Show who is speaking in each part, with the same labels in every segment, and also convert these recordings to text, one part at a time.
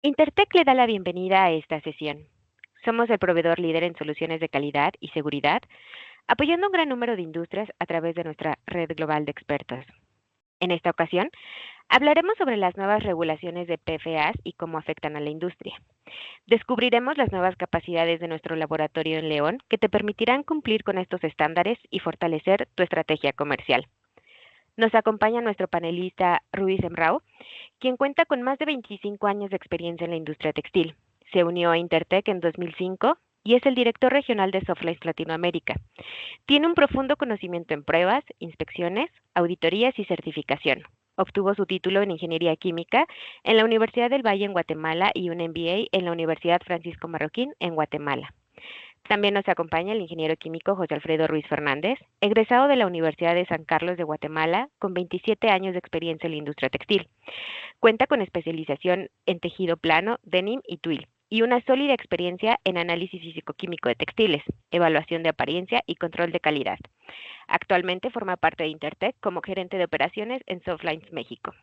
Speaker 1: Intertech le da la bienvenida a esta sesión. Somos el proveedor líder en soluciones de calidad y seguridad, apoyando a un gran número de industrias a través de nuestra red global de expertos. En esta ocasión, hablaremos sobre las nuevas regulaciones de PFAS y cómo afectan a la industria. Descubriremos las nuevas capacidades de nuestro laboratorio en León que te permitirán cumplir con estos estándares y fortalecer tu estrategia comercial. Nos acompaña nuestro panelista Rudy Semrau, quien cuenta con más de 25 años de experiencia en la industria textil. Se unió a Intertech en 2005 y es el director regional de Softlines Latinoamérica. Tiene un profundo conocimiento en pruebas, inspecciones, auditorías y certificación. Obtuvo su título en Ingeniería Química en la Universidad del Valle en Guatemala y un MBA en la Universidad Francisco Marroquín en Guatemala. También nos acompaña el ingeniero químico José Alfredo Ruiz Fernández, egresado de la Universidad de San Carlos de Guatemala, con 27 años de experiencia en la industria textil. Cuenta con especialización en tejido plano, denim y twill, y una sólida experiencia en análisis físico-químico de textiles, evaluación de apariencia y control de calidad. Actualmente forma parte de Intertech como gerente de operaciones en Softlines México.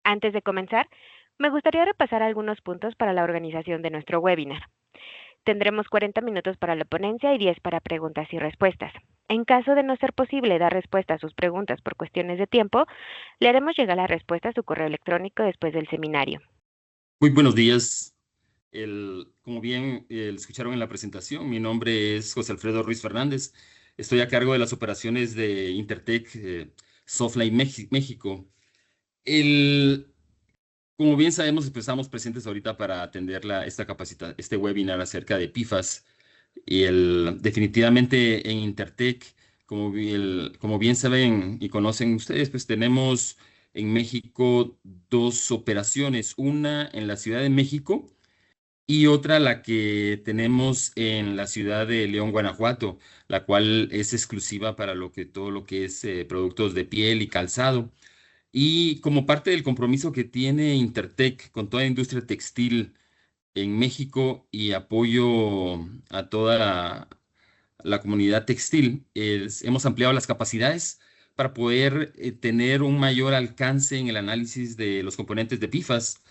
Speaker 1: Antes de comenzar, me gustaría repasar algunos puntos para la organización de nuestro webinar. Tendremos 40 minutos para la ponencia y 10 para preguntas y respuestas. En caso de no ser posible dar respuesta a sus preguntas por cuestiones de tiempo, le haremos llegar la respuesta a su correo electrónico después del seminario.
Speaker 2: Muy buenos días. Como bien escucharon en la presentación, mi nombre es José Alfredo Ruiz Fernández. Estoy a cargo de las operaciones de Intertech Softline México. Como bien sabemos, estamos presentes ahorita para atender este webinar acerca de PFAS. Definitivamente en Intertech, como bien saben y conocen ustedes, pues tenemos en México dos operaciones, una en la Ciudad de México y otra la que tenemos en la ciudad de León, Guanajuato, la cual es exclusiva para todo lo que es productos de piel y calzado. Y como parte del compromiso que tiene Intertech con toda la industria textil en México y apoyo a toda la comunidad textil, hemos ampliado las capacidades para poder tener un mayor alcance en el análisis de los componentes de PFAS.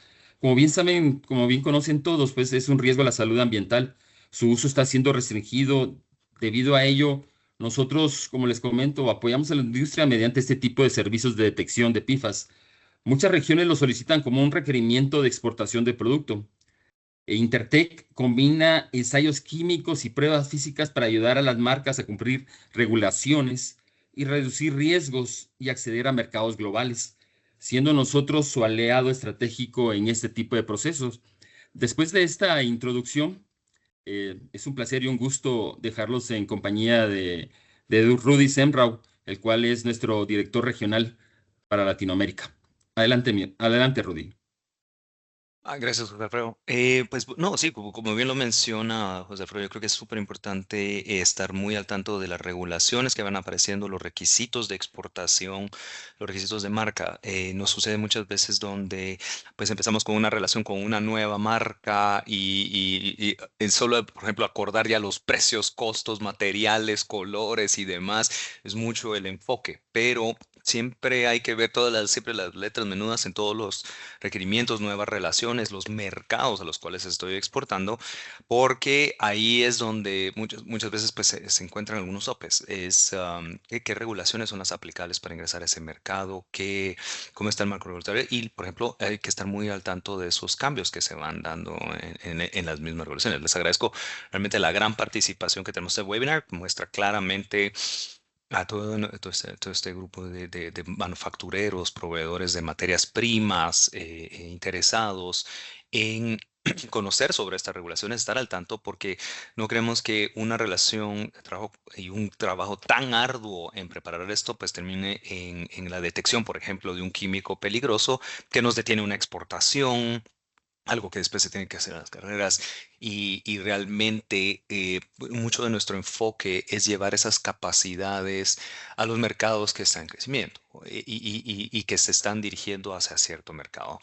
Speaker 2: Como bien saben, como bien conocen todos, pues es un riesgo a la salud ambiental. Su uso está siendo restringido. Debido a ello, nosotros, como les comento, apoyamos a la industria mediante este tipo de servicios de detección de PFAS. Muchas regiones lo solicitan como un requerimiento de exportación de producto. Intertech combina ensayos químicos y pruebas físicas para ayudar a las marcas a cumplir regulaciones y reducir riesgos y acceder a mercados globales, siendo nosotros su aliado estratégico en este tipo de procesos. Después de esta introducción, es un placer y un gusto dejarlos en compañía de Rudy Semrau, el cual es nuestro director regional para Latinoamérica. Adelante, Rudy.
Speaker 3: Gracias, José Alfredo. Pues no, sí, como bien lo menciona José Alfredo, yo creo que es súper importante estar muy al tanto de las regulaciones que van apareciendo, los requisitos de exportación, los requisitos de marca. Nos sucede muchas veces donde pues empezamos con una relación con una nueva marca y solo, por ejemplo, acordar ya los precios, costos, materiales, colores y demás, es mucho el enfoque, pero siempre hay que ver siempre las letras menudas en todos los requerimientos, nuevas relaciones, los mercados a los cuales estoy exportando, porque ahí es donde muchas veces pues, se encuentran algunos topes. ¿Qué regulaciones son las aplicables para ingresar a ese mercado? ¿Cómo está el marco regulatorio? Y, por ejemplo, hay que estar muy al tanto de esos cambios que se van dando en las mismas regulaciones. Les agradezco realmente la gran participación que tenemos en este webinar. Muestra claramente a todo este grupo de manufactureros, proveedores de materias primas, interesados en conocer sobre estas regulaciones, estar al tanto, porque no creemos que una relación de trabajo y un trabajo tan arduo en preparar esto, pues termine en la detección, por ejemplo, de un químico peligroso que nos detiene una exportación, algo que después se tiene que hacer en las carreras y realmente mucho de nuestro enfoque es llevar esas capacidades a los mercados que están en crecimiento y que se están dirigiendo hacia cierto mercado.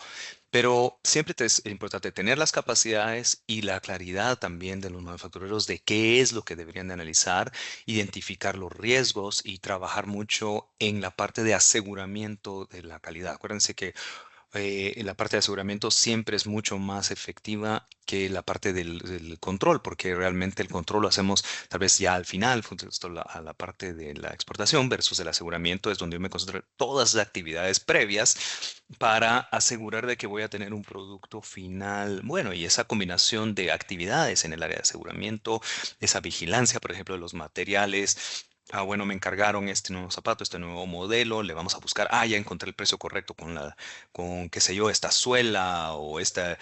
Speaker 3: Pero siempre es importante tener las capacidades y la claridad también de los manufactureros de qué es lo que deberían de analizar, identificar los riesgos y trabajar mucho en la parte de aseguramiento de la calidad. Acuérdense que la parte de aseguramiento siempre es mucho más efectiva que la parte del control, porque realmente el control lo hacemos tal vez ya al final, esto a la parte de la exportación versus el aseguramiento es donde yo me concentro en todas las actividades previas para asegurar de que voy a tener un producto final bueno, y esa combinación de actividades en el área de aseguramiento, esa vigilancia, por ejemplo, de los materiales. Bueno, me encargaron este nuevo zapato, este nuevo modelo, le vamos a buscar, ya encontré el precio correcto con, qué sé yo, esta suela o este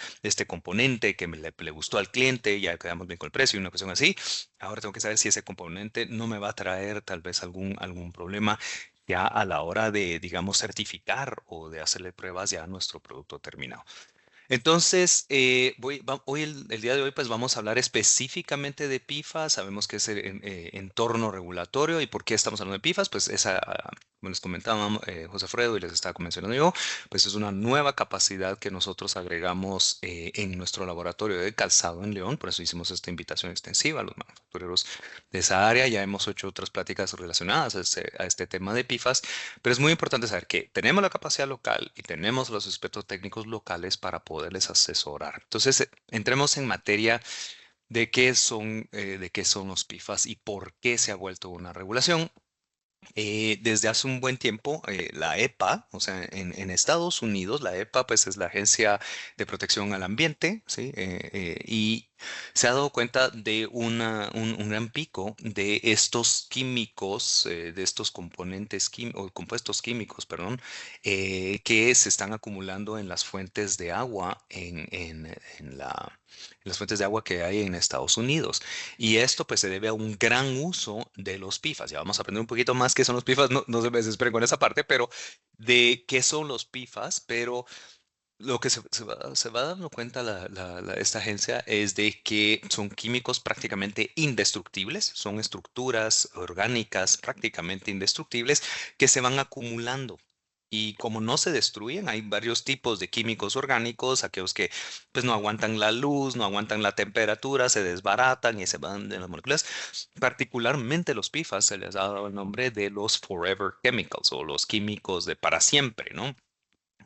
Speaker 3: componente que le gustó al cliente, ya quedamos bien con el precio y una cuestión así. Ahora tengo que saber si ese componente no me va a traer tal vez algún problema ya a la hora de, digamos, certificar o de hacerle pruebas ya a nuestro producto terminado. Entonces, hoy el día de hoy, pues vamos a hablar específicamente de PIFAS. Sabemos que es el entorno regulatorio y por qué estamos hablando de PIFAS. Pues como les comentaba José Alfredo y les estaba mencionando yo, pues es una nueva capacidad que nosotros agregamos en nuestro laboratorio de calzado en León. Por eso hicimos esta invitación extensiva a los manufactureros de esa área. Ya hemos hecho otras pláticas relacionadas a este tema de PIFAS. Pero es muy importante saber que tenemos la capacidad local y tenemos los expertos técnicos locales para poderles asesorar. Entonces, entremos en materia de qué son los PIFAS y por qué se ha vuelto una regulación. Desde hace un buen tiempo, la EPA, o sea, en Estados Unidos, la EPA, pues es la Agencia de Protección al Ambiente, ¿sí? Y se ha dado cuenta de un gran pico de estos químicos, de estos o compuestos químicos, perdón, que se están acumulando en las fuentes de agua, en las fuentes de agua que hay en Estados Unidos. Y esto pues se debe a un gran uso de los PIFAS. Ya vamos a aprender un poquito más qué son los PIFAS, no se me desesperen con esa parte, pero de qué son los PIFAS, pero lo que se va dando cuenta esta agencia es de que son químicos prácticamente indestructibles, son estructuras orgánicas prácticamente indestructibles que se van acumulando. Y como no se destruyen, hay varios tipos de químicos orgánicos, aquellos que pues no aguantan la luz, no aguantan la temperatura, se desbaratan y se van de las moléculas. Particularmente los PIFAS se les ha dado el nombre de los forever chemicals o los químicos de para siempre, ¿no?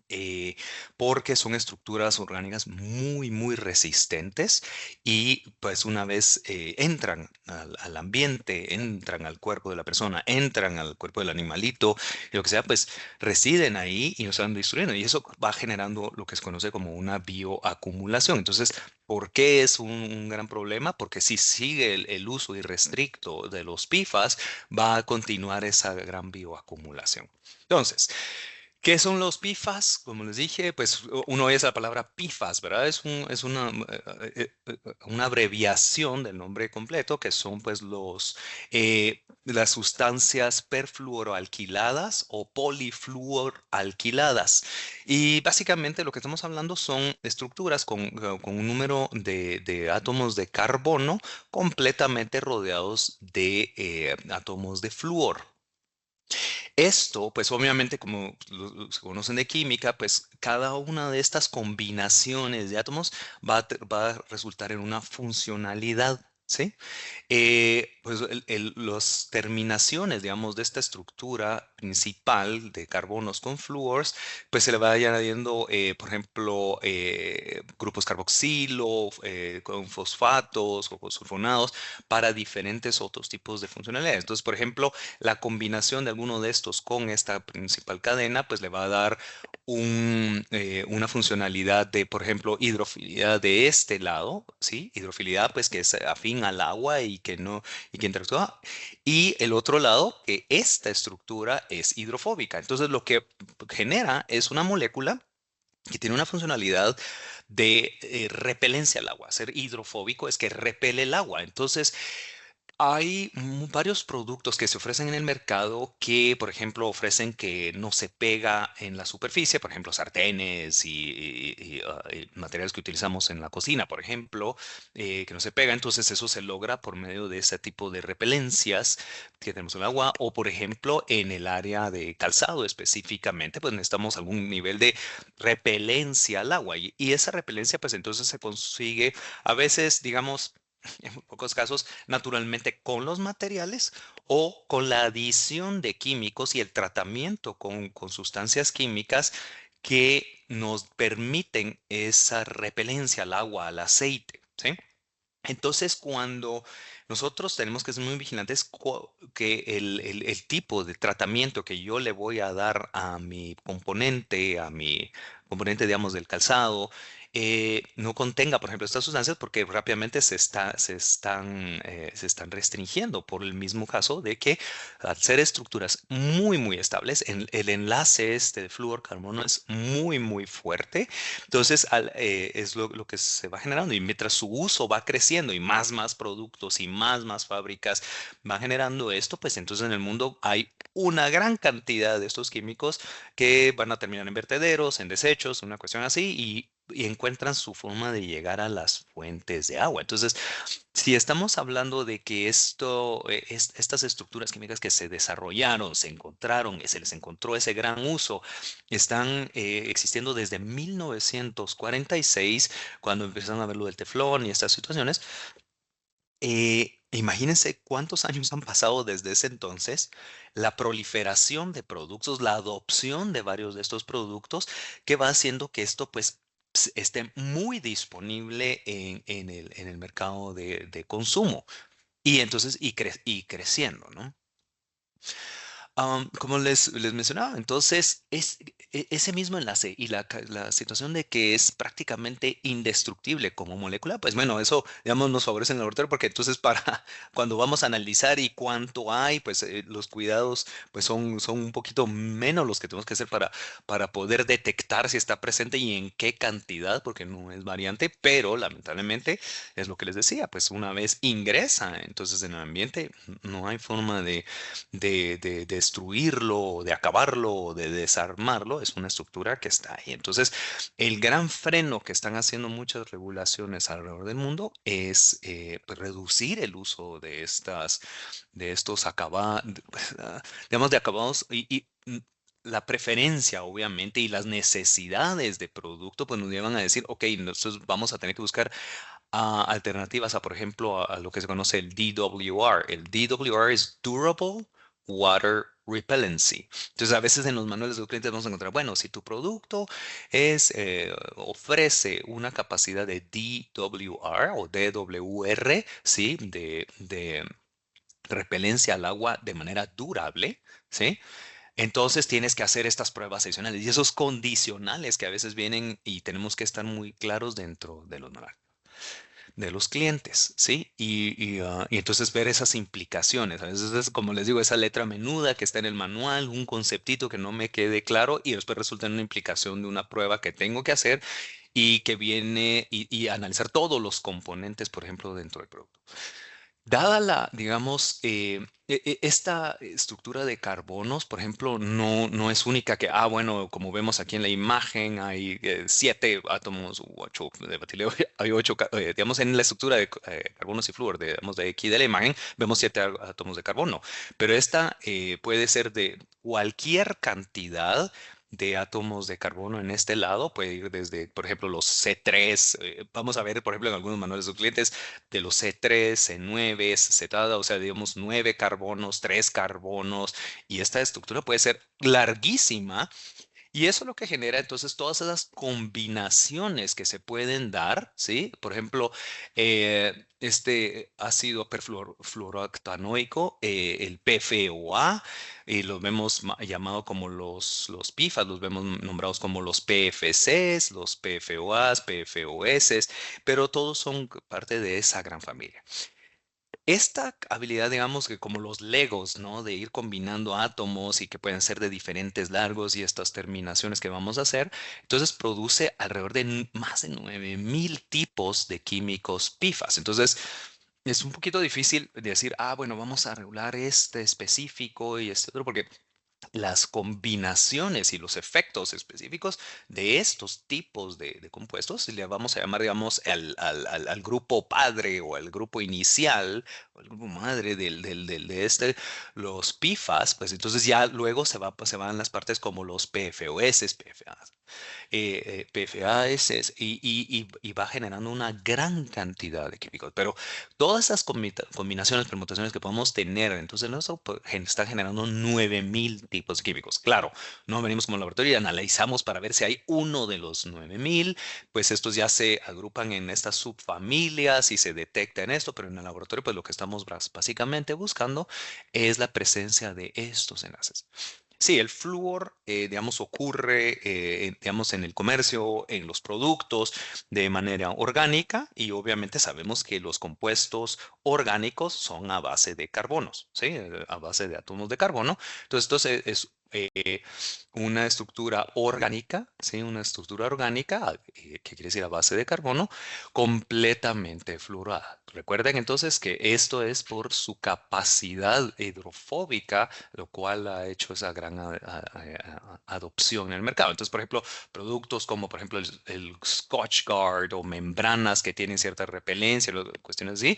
Speaker 3: eh, Porque son estructuras orgánicas muy, muy resistentes y pues una vez entran al ambiente, entran al cuerpo de la persona, entran al cuerpo del animalito, y lo que sea, pues residen ahí y nos van destruyendo y eso va generando lo que se conoce como una bioacumulación. Entonces, ¿por qué es un gran problema? Porque si sigue el uso irrestricto de los PIFAS, va a continuar esa gran bioacumulación. Entonces, ¿qué son los PIFAS? Como les dije, pues uno oye la palabra PIFAS, ¿verdad? Es una abreviación del nombre completo, que son pues las sustancias perfluoroalquiladas o polifluoralquiladas. Y básicamente lo que estamos hablando son estructuras con un número de átomos de carbono completamente rodeados de átomos de flúor. Esto, pues obviamente, como se conocen de química, pues cada una de estas combinaciones de átomos va a resultar en una funcionalidad, ¿sí? Pues las terminaciones, digamos, de esta estructura principal de carbonos con flúors, pues se le va añadiendo, por ejemplo, grupos carboxilo, con fosfatos o con sulfonados para diferentes otros tipos de funcionalidades. Entonces, por ejemplo, la combinación de alguno de estos con esta principal cadena, pues le va a dar una funcionalidad de, por ejemplo, hidrofilidad de este lado, ¿sí? Hidrofilidad, pues que es afín al agua y que interactúa. Y el otro lado, que esta estructura es hidrofóbica. Entonces, lo que genera es una molécula que tiene una funcionalidad de repelencia al agua. Ser hidrofóbico es que repele el agua. Entonces, hay varios productos que se ofrecen en el mercado que, por ejemplo, ofrecen que no se pega en la superficie, por ejemplo, sartenes y materiales que utilizamos en la cocina, por ejemplo, que no se pega. Entonces, eso se logra por medio de ese tipo de repelencias que tenemos en el agua o, por ejemplo, en el área de calzado específicamente, pues necesitamos algún nivel de repelencia al agua y esa repelencia, pues entonces se consigue a veces, digamos, en pocos casos, naturalmente con los materiales o con la adición de químicos y el tratamiento con sustancias químicas que nos permiten esa repelencia al agua, al aceite, ¿sí? Entonces, cuando nosotros tenemos que ser muy vigilantes que el tipo de tratamiento que yo le voy a dar a mi componente, digamos, del calzado, no contenga, por ejemplo, estas sustancias porque rápidamente se están restringiendo por el mismo caso de que al ser estructuras muy, muy estables, el enlace este de fluorcarbono es muy, muy fuerte. Entonces, es lo que se va generando y mientras su uso va creciendo y más productos y más fábricas van generando esto, pues entonces en el mundo hay una gran cantidad de estos químicos que van a terminar en vertederos, en desechos, una cuestión así, y encuentran su forma de llegar a las fuentes de agua. Entonces, si estamos hablando de que estas estructuras químicas que se desarrollaron, se encontraron, se les encontró ese gran uso, están existiendo desde 1946, cuando empezaron a ver lo del teflón y estas situaciones. Imagínense cuántos años han pasado desde ese entonces, la proliferación de productos, la adopción de varios de estos productos, que va haciendo que esto pues esté muy disponible en el mercado de consumo y entonces y creciendo, ¿no? Como les mencionaba, entonces es ese mismo enlace y la situación de que es prácticamente indestructible como molécula, pues bueno, eso, digamos, nos favorece en el laboratorio porque entonces para cuando vamos a analizar y cuánto hay, pues los cuidados pues son un poquito menos los que tenemos que hacer para poder detectar si está presente y en qué cantidad, porque no es variante, pero lamentablemente es lo que les decía, pues una vez ingresa entonces en el ambiente, no hay forma de destruirlo, de acabarlo, de desarmarlo, es una estructura que está ahí. Entonces, el gran freno que están haciendo muchas regulaciones alrededor del mundo es pues, reducir el uso de estos acabados, digamos, de acabados la preferencia, obviamente, y las necesidades de producto, pues nos llevan a decir, ok, nosotros vamos a tener que buscar alternativas a, por ejemplo, a lo que se conoce el DWR. El DWR es Durable Water Repellency. Entonces, a veces en los manuales de los clientes vamos a encontrar, bueno, si tu producto ofrece una capacidad de DWR o DWR, ¿sí? De repelencia al agua de manera durable, ¿sí? Entonces tienes que hacer estas pruebas adicionales y esos condicionales que a veces vienen y tenemos que estar muy claros dentro de los manuales de los clientes, ¿sí? Y entonces ver esas implicaciones. A veces es, como les digo, esa letra menuda que está en el manual, un conceptito que no me quede claro y después resulta en una implicación de una prueba que tengo que hacer y que viene y analizar todos los componentes, por ejemplo, dentro del producto. Dada digamos, esta estructura de carbonos, por ejemplo, no es única que, bueno, como vemos aquí en la imagen, hay 7 átomos u 8, debatirle, hay 8, digamos, en la estructura de carbonos y flúor, digamos, de aquí de la imagen, vemos 7 átomos de carbono, pero esta puede ser de cualquier cantidad de átomos de carbono en este lado, puede ir desde, por ejemplo, los C3, vamos a ver, por ejemplo, en algunos manuales de clientes, de los C3, C9, Z, o sea, digamos 9 carbonos, 3 carbonos, y esta estructura puede ser larguísima y eso es lo que genera entonces todas esas combinaciones que se pueden dar, ¿sí? Por ejemplo, este ácido perfluorooctanoico, el PFOA, y los vemos llamado como los PIFAS, los vemos nombrados como los PFCs, los PFOAs, PFOS, pero todos son parte de esa gran familia. Esta habilidad, digamos que como los Legos, ¿no? De ir combinando átomos y que pueden ser de diferentes largos y estas terminaciones que vamos a hacer, entonces produce alrededor de más de 9000 tipos de químicos PIFAS. Entonces, es un poquito difícil decir, bueno, vamos a regular este específico y este otro, porque las combinaciones y los efectos específicos de estos tipos de compuestos, le vamos a llamar, digamos, al grupo padre o al grupo inicial o al grupo madre de los PIFAS, pues entonces ya luego se van las partes como los PFOS, PFAs, PFAS y va generando una gran cantidad de químicos. Pero todas esas combinaciones, permutaciones que podemos tener, entonces eso está generando 9000 tipos tipos de químicos. Claro, no venimos como laboratorio y analizamos para ver si hay uno de los 9000, pues estos ya se agrupan en estas subfamilias y se detecta en esto, pero en el laboratorio pues lo que estamos básicamente buscando es la presencia de estos enlaces. Sí, el flúor, digamos, ocurre, digamos, en el comercio, en los productos, de manera orgánica y obviamente sabemos que los compuestos orgánicos son a base de carbonos, ¿sí? A base de átomos de carbono. Entonces, esto es una estructura orgánica, ¿sí? Una estructura orgánica, que quiere decir a base de carbono, completamente fluorada. Recuerden entonces que esto es por su capacidad hidrofóbica, lo cual ha hecho esa gran adopción en el mercado. Entonces, por ejemplo, productos como, por ejemplo, el Scotch Guard o membranas que tienen cierta repelencia, cuestiones así,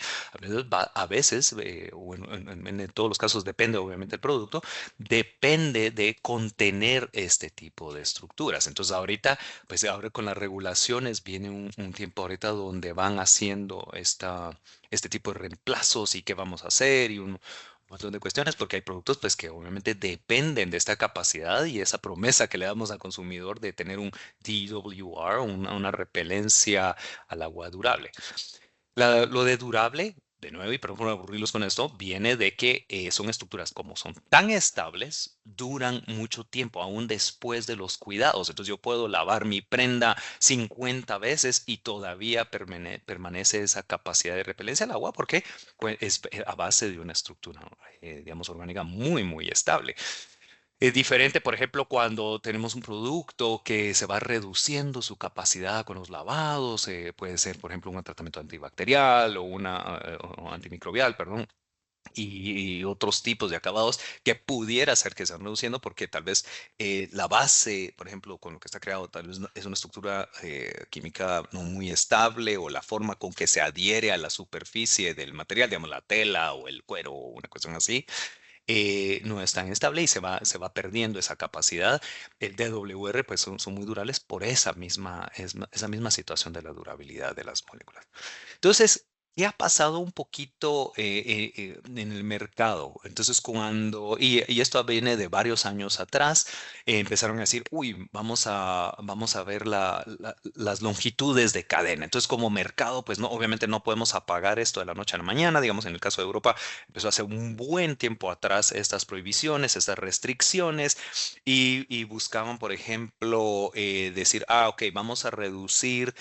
Speaker 3: a veces o en todos los casos depende obviamente del producto, depende de contener este tipo de estructuras. Entonces, ahorita, pues ahora con las regulaciones viene un tiempo ahorita donde van haciendo este tipo de reemplazos y qué vamos a hacer y un montón de cuestiones, porque hay productos pues que obviamente dependen de esta capacidad y esa promesa que le damos al consumidor de tener un DWR, una repelencia al agua durable. Lo de durable, de nuevo, y perdón por aburrirlos con esto, viene de que son estructuras como son tan estables, duran mucho tiempo, aún después de los cuidados. Entonces yo puedo lavar mi prenda 50 veces y todavía permanece esa capacidad de repelencia al agua porque pues, es a base de una estructura, digamos, orgánica muy, muy estable. Es diferente, por ejemplo, cuando tenemos un producto que se va reduciendo su capacidad con los lavados, puede ser, por ejemplo, un tratamiento antibacterial o o antimicrobial, perdón, y otros tipos de acabados que pudiera ser que se van reduciendo porque tal vez la base, por ejemplo, con lo que está creado, tal vez es una estructura química no muy estable o la forma con que se adhiere a la superficie del material, digamos la tela o el cuero o una cuestión así, no es tan estable y se va perdiendo esa capacidad. El DWR pues son muy durables por esa misma situación de la durabilidad de las moléculas. Entonces, ¿qué ha pasado un poquito en el mercado? Entonces, y esto viene de varios años atrás, empezaron a decir, uy, vamos a ver las longitudes de cadena. Entonces, como mercado, pues no, obviamente no podemos apagar esto de la noche a la mañana. Digamos, en el caso de Europa, empezó hace un buen tiempo atrás estas prohibiciones, estas restricciones, y buscaban, por ejemplo, decir, ok, vamos a reducir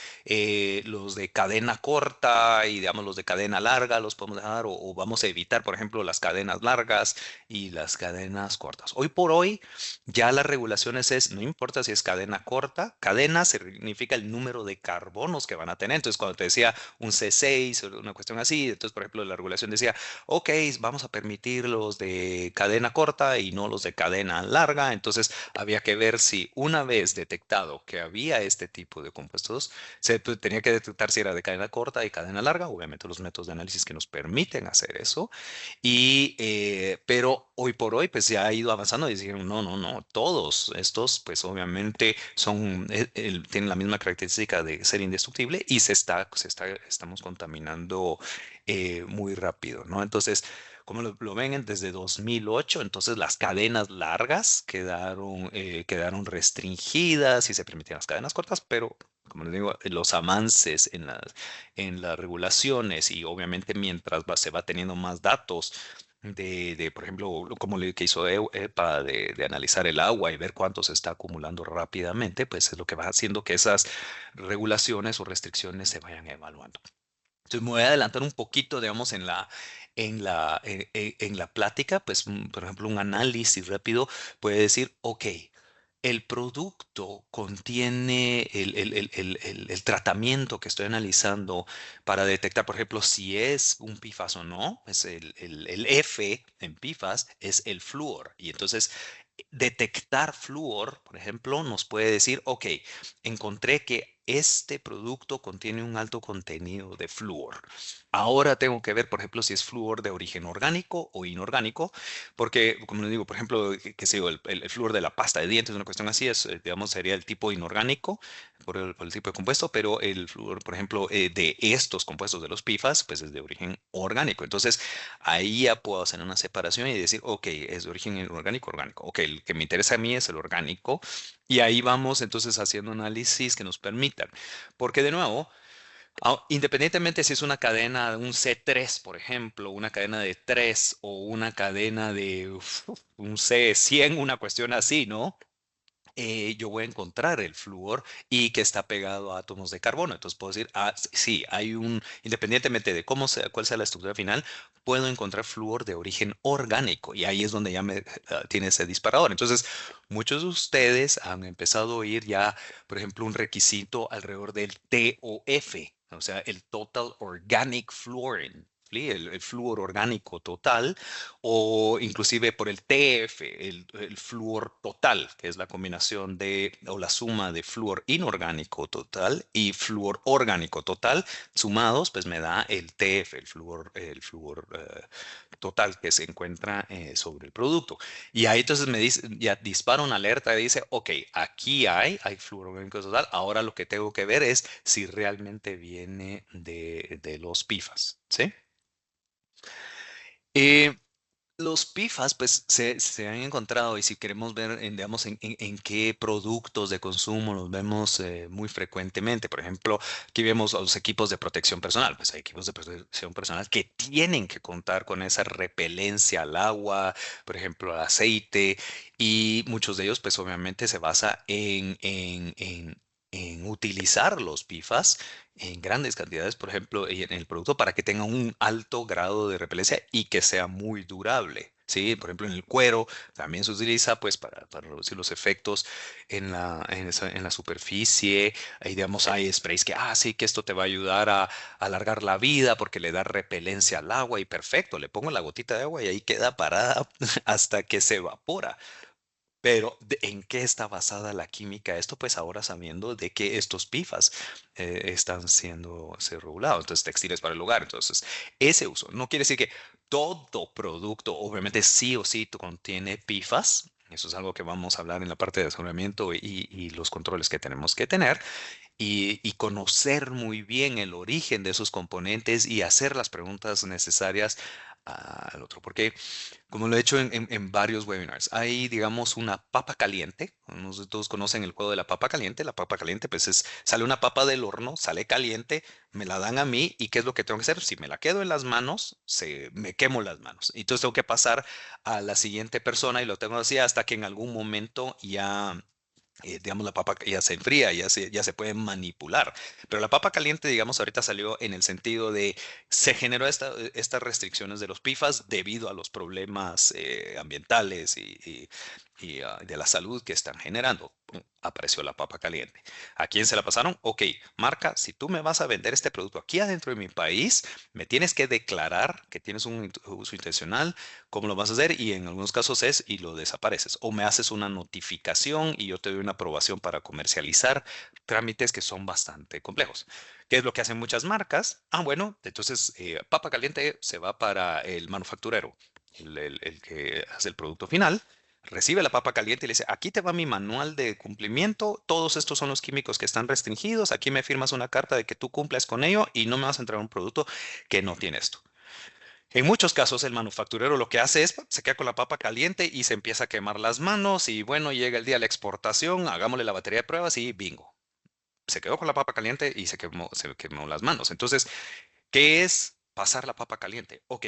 Speaker 3: los de cadena corta y digamos los de cadena larga los podemos dejar o vamos a evitar, por ejemplo, las cadenas largas y las cadenas cortas. Hoy por hoy ya las regulaciones no importa si es cadena corta, cadena significa el número de carbonos que van a tener. Entonces, cuando te decía un C6 o una cuestión así, entonces, por ejemplo, la regulación decía, ok, vamos a permitir los de cadena corta y no los de cadena larga. Entonces, había que ver si una vez detectado que había este tipo de compuestos, tenía que detectar si era de cadena corta y cadena larga, obviamente los métodos de análisis que nos permiten hacer eso. Pero hoy por hoy, pues ya ha ido avanzando y dijeron, no, no, no, todos estos, pues obviamente tienen la misma característica de ser indestructible y estamos contaminando muy rápido, ¿no? Entonces, como lo ven desde 2008, entonces las cadenas largas quedaron restringidas y se permitían las cadenas cortas, pero como les digo, los avances en las regulaciones y obviamente mientras se va teniendo más datos por ejemplo, como lo que hizo EPA de analizar el agua y ver cuánto se está acumulando rápidamente, pues es lo que va haciendo que esas regulaciones o restricciones se vayan evaluando. Entonces me voy a adelantar un poquito, digamos, en la plática, pues, por ejemplo, un análisis rápido puede decir, ok, el producto contiene el tratamiento que estoy analizando para detectar, por ejemplo, si es un PFAS o no, es el F en PFAS es el flúor. Y entonces detectar flúor, por ejemplo, nos puede decir, ok, encontré que este producto contiene un alto contenido de flúor. Ahora tengo que ver, por ejemplo, si es flúor de origen orgánico o inorgánico, porque, como les digo, por ejemplo, qué sé yo, el flúor de la pasta de dientes, una cuestión así, es, digamos, sería el tipo inorgánico por el tipo de compuesto, pero el flúor, por ejemplo, de estos compuestos de los PFAS, pues es de origen orgánico. Entonces, ahí ya puedo hacer una separación y decir, ok, es de origen orgánico, orgánico. Ok, el que me interesa a mí es el orgánico. Y ahí vamos entonces haciendo análisis que nos permitan. Porque de nuevo, independientemente si es una cadena, un C3, por ejemplo, una cadena de 3 o una cadena de un C100, una cuestión así, ¿no? Yo voy a encontrar el flúor y que está pegado a átomos de carbono. Entonces puedo decir, sí, hay independientemente de cómo sea, cuál sea la estructura final, puedo encontrar flúor de origen orgánico y ahí es donde ya me tiene ese disparador. Entonces, muchos de ustedes han empezado a oír ya, por ejemplo, un requisito alrededor del TOF, o sea, el Total Organic Fluorine. ¿Sí? El flúor orgánico total, o inclusive por el TF, el flúor total, que es la combinación de, o la suma de flúor inorgánico total y flúor orgánico total, sumados, pues me da el TF, el flúor total que se encuentra sobre el producto. Y ahí entonces me dice, ya dispara una alerta y dice, ok, aquí hay flúor orgánico total, ahora lo que tengo que ver es si realmente viene de los PFAS, ¿sí? Eh, los PFAS, pues, se han encontrado y si queremos ver, digamos, en qué productos de consumo los vemos muy frecuentemente. Por ejemplo, aquí vemos los equipos de protección personal. Pues hay equipos de protección personal que tienen que contar con esa repelencia al agua, por ejemplo, al aceite, y muchos de ellos, pues, obviamente se basa en utilizar los PFAS en grandes cantidades, por ejemplo, en el producto para que tenga un alto grado de repelencia y que sea muy durable. Sí, por ejemplo, en el cuero también se utiliza pues para reducir los efectos en la superficie. Ahí, digamos, hay sprays que, sí, que esto te va a ayudar a alargar la vida porque le da repelencia al agua y perfecto, le pongo la gotita de agua y ahí queda parada hasta que se evapora. Pero ¿en qué está basada la química? Esto pues ahora sabiendo de que estos PFAS están siendo regulados, entonces textiles para el hogar. Entonces, ese uso no quiere decir que todo producto, obviamente sí o sí contiene PFAS. Eso es algo que vamos a hablar en la parte de aseguramiento y los controles que tenemos que tener y conocer muy bien el origen de esos componentes y hacer las preguntas necesarias al otro. Porque como lo he hecho en varios webinars, hay, digamos, una papa caliente. No sé si todos conocen el juego de la papa caliente. La papa caliente, pues sale una papa del horno, sale caliente, me la dan a mí y ¿qué es lo que tengo que hacer? Si me la quedo en las manos, me quemo las manos. Entonces tengo que pasar a la siguiente persona y lo tengo así hasta que en algún momento ya digamos, la papa ya se enfría, ya se puede manipular. Pero la papa caliente, digamos, ahorita salió en el sentido de se generó estas restricciones de los PFAS debido a los problemas ambientales y de la salud que están generando. Pum, apareció la papa caliente. ¿A quién se la pasaron? Ok, marca, si tú me vas a vender este producto aquí adentro de mi país, me tienes que declarar que tienes un uso intencional. ¿Cómo lo vas a hacer? Y en algunos casos es y lo desapareces. O me haces una notificación y yo te doy una aprobación para comercializar. Trámites que son bastante complejos. ¿Qué es lo que hacen muchas marcas? Bueno, entonces papa caliente se va para el manufacturero, el que hace el producto final. Recibe la papa caliente y le dice, aquí te va mi manual de cumplimiento, todos estos son los químicos que están restringidos, aquí me firmas una carta de que tú cumples con ello y no me vas a entregar un producto que no tiene esto. En muchos casos el manufacturero lo que hace es se queda con la papa caliente y se empieza a quemar las manos y bueno, llega el día de la exportación, hagámosle la batería de pruebas y bingo. Se quedó con la papa caliente y se quemó las manos. Entonces, ¿qué es pasar la papa caliente? Ok,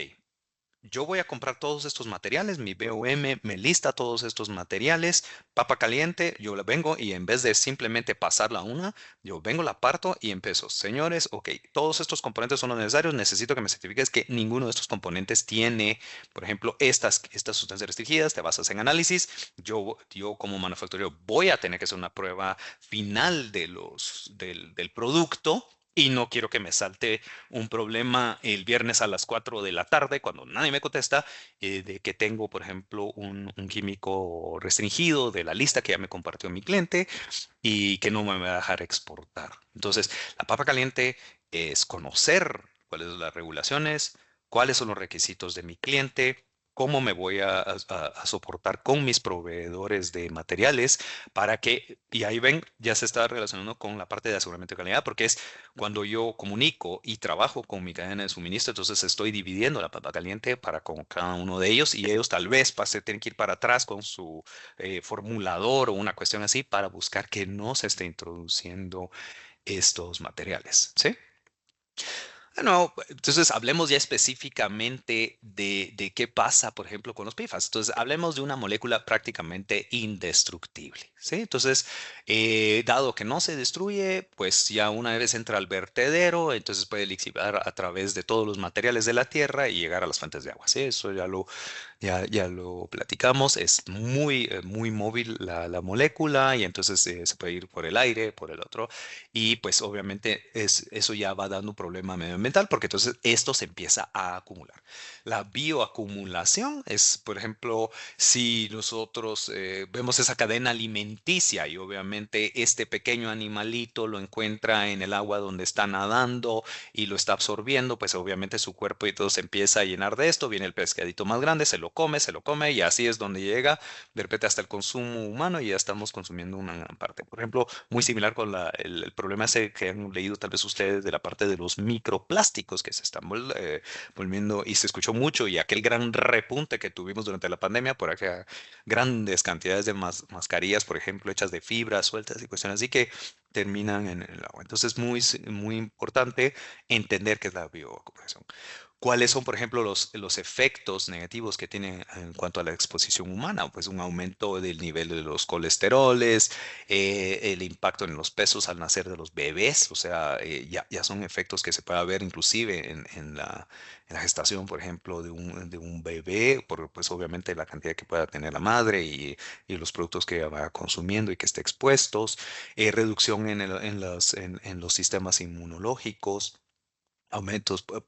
Speaker 3: yo voy a comprar todos estos materiales, mi BOM me lista todos estos materiales, papa caliente, yo la vengo y en vez de simplemente pasarla a una, yo vengo, la parto y empiezo. Señores, ok, todos estos componentes son los necesarios, necesito que me certifiques que ninguno de estos componentes tiene, por ejemplo, estas sustancias restringidas, te basas en análisis, yo como manufacturero voy a tener que hacer una prueba final del producto. y no quiero que me salte un problema el viernes a las 4 de la tarde cuando nadie me contesta, de que tengo, por ejemplo, un químico restringido de la lista que ya me compartió mi cliente y que no me va a dejar exportar. Entonces, la papa caliente es conocer cuáles son las regulaciones, cuáles son los requisitos de mi cliente, cómo me voy a soportar con mis proveedores de materiales para que, y ahí ven, ya se está relacionando con la parte de aseguramiento de calidad, porque es cuando yo comunico y trabajo con mi cadena de suministro, entonces estoy dividiendo la papa caliente para con cada uno de ellos y ellos tal vez tienen que ir para atrás con su formulador o una cuestión así para buscar que no se esté introduciendo estos materiales, ¿sí? No, entonces hablemos ya específicamente de qué pasa, por ejemplo, con los PFAS. Entonces, hablemos de una molécula prácticamente indestructible, ¿sí? Entonces, dado que no se destruye, pues ya una vez entra al vertedero, entonces puede lixiviar a través de todos los materiales de la tierra y llegar a las fuentes de agua, ¿sí? Eso ya lo platicamos, es muy móvil la molécula y entonces se puede ir por el aire, por el otro, y pues obviamente eso ya va dando un problema medioambiental porque entonces esto se empieza a acumular. La bioacumulación es, por ejemplo, si nosotros vemos esa cadena alimenticia y obviamente este pequeño animalito lo encuentra en el agua donde está nadando y lo está absorbiendo, pues obviamente su cuerpo y todo se empieza a llenar de esto, viene el pescadito más grande, se lo come y así es donde llega de repente hasta el consumo humano y ya estamos consumiendo una gran parte. Por ejemplo, muy similar con el problema ese que han leído tal vez ustedes de la parte de los microplásticos que se están volviendo y se escuchó mucho y aquel gran repunte que tuvimos durante la pandemia por aquellas grandes cantidades de mascarillas, por ejemplo, hechas de fibras sueltas y cuestiones así que terminan en el agua. Entonces, muy importante entender qué es la bioacumulación. ¿Cuáles son, por ejemplo, los efectos negativos que tienen en cuanto a la exposición humana? Pues un aumento del nivel de los colesteroles, el impacto en los pesos al nacer de los bebés, o sea, ya son efectos que se puede ver inclusive en la gestación, por ejemplo, de un bebé, por pues obviamente la cantidad que pueda tener la madre y los productos que va consumiendo y que esté expuestos, reducción en los sistemas inmunológicos.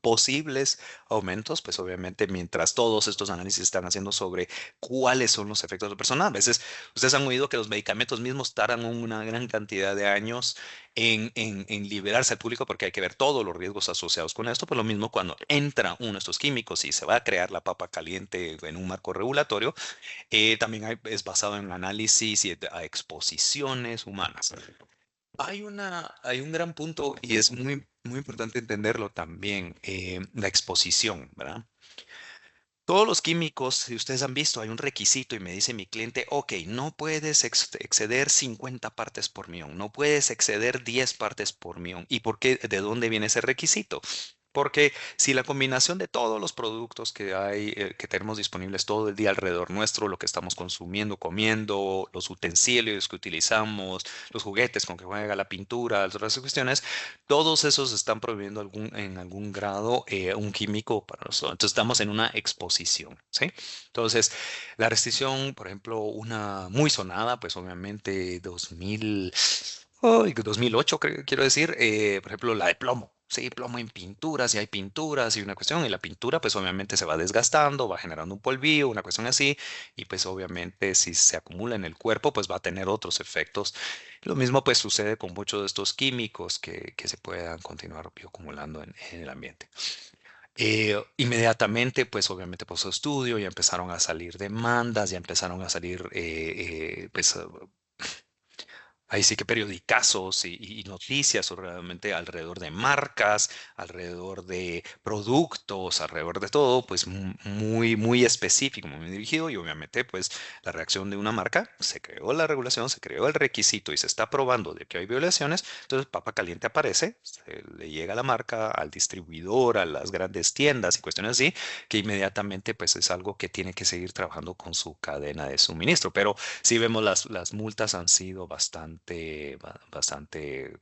Speaker 3: Posibles aumentos, pues obviamente mientras todos estos análisis están haciendo sobre cuáles son los efectos de la persona. A veces ustedes han oído que los medicamentos mismos tardan una gran cantidad de años en liberarse al público porque hay que ver todos los riesgos asociados con esto. Pues lo mismo cuando entra uno de estos químicos y se va a crear la papa caliente en un marco regulatorio, también es basado en análisis y a exposiciones humanas. Hay un gran punto y es muy importante entenderlo también, la exposición, ¿verdad? Todos los químicos, si ustedes han visto, hay un requisito y me dice mi cliente, ok, no puedes exceder 50 partes por millón, no puedes exceder 10 partes por millón. ¿Y por qué? ¿De dónde viene ese requisito? Porque si la combinación de todos los productos que hay, que tenemos disponibles todo el día alrededor nuestro, lo que estamos consumiendo, comiendo, los utensilios que utilizamos, los juguetes con que juega la pintura, las otras cuestiones, todos esos están proveyendo en algún grado un químico para nosotros. Entonces estamos en una exposición, ¿sí? Entonces, la restricción, por ejemplo, una muy sonada, pues obviamente 2008, quiero decir, por ejemplo, la de plomo. Sí, plomo en pinturas, y hay pinturas y una cuestión, y la pintura pues obviamente se va desgastando, va generando un polvillo, una cuestión así, y pues obviamente si se acumula en el cuerpo pues va a tener otros efectos. Lo mismo pues sucede con muchos de estos químicos que se puedan continuar bioacumulando en el ambiente. Inmediatamente, pues obviamente por su estudio ya empezaron a salir demandas, ya empezaron a salir pues ahí sí que periodicazos y noticias realmente alrededor de marcas, alrededor de productos, alrededor de todo, pues muy específico, muy dirigido y obviamente pues la reacción de una marca, se creó la regulación, se creó el requisito y se está probando de que hay violaciones, entonces papa caliente aparece, se le llega a la marca, al distribuidor, a las grandes tiendas y cuestiones así, que inmediatamente pues es algo que tiene que seguir trabajando con su cadena de suministro, pero sí vemos las multas han sido bastante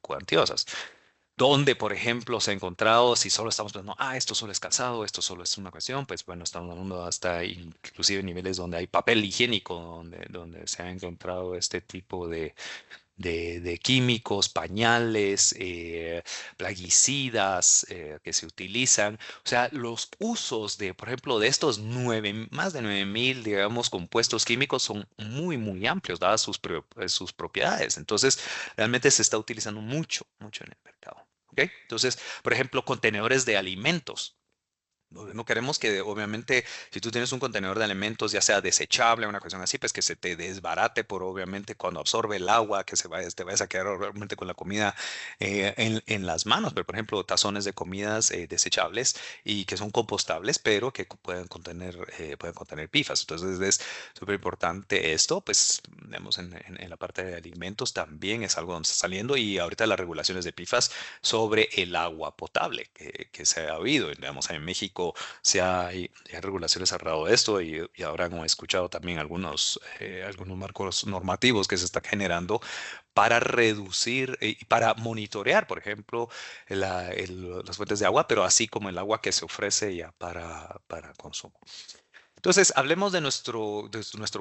Speaker 3: cuantiosas. Donde, por ejemplo, se ha encontrado, si solo estamos pensando, esto solo es calzado, esto solo es una cuestión, pues bueno, estamos hablando hasta inclusive niveles donde hay papel higiénico, donde se ha encontrado este tipo de químicos, pañales, plaguicidas que se utilizan. O sea, los usos de, por ejemplo, de estos más de 9.000, digamos, compuestos químicos son muy, muy amplios, dadas sus propiedades. Entonces, realmente se está utilizando mucho, mucho en el mercado. ¿Ok? Entonces, por ejemplo, contenedores de alimentos. No queremos que, obviamente, si tú tienes un contenedor de alimentos, ya sea desechable o una cuestión así, pues que se te desbarate por, obviamente, cuando absorbe el agua, que te vayas a quedar realmente con la comida en las manos. Pero, por ejemplo, tazones de comidas desechables y que son compostables, pero que pueden contener PFAS. Entonces, es súper importante esto, pues, vemos en la parte de alimentos también es algo donde está saliendo y ahorita las regulaciones de PFAS sobre el agua potable que se ha oído. Digamos, en México hay regulaciones alrededor de esto y ahora hemos escuchado también algunos marcos normativos que se están generando para reducir y para monitorear, por ejemplo, las fuentes de agua, pero así como el agua que se ofrece ya para consumo. Entonces, hablemos de nuestro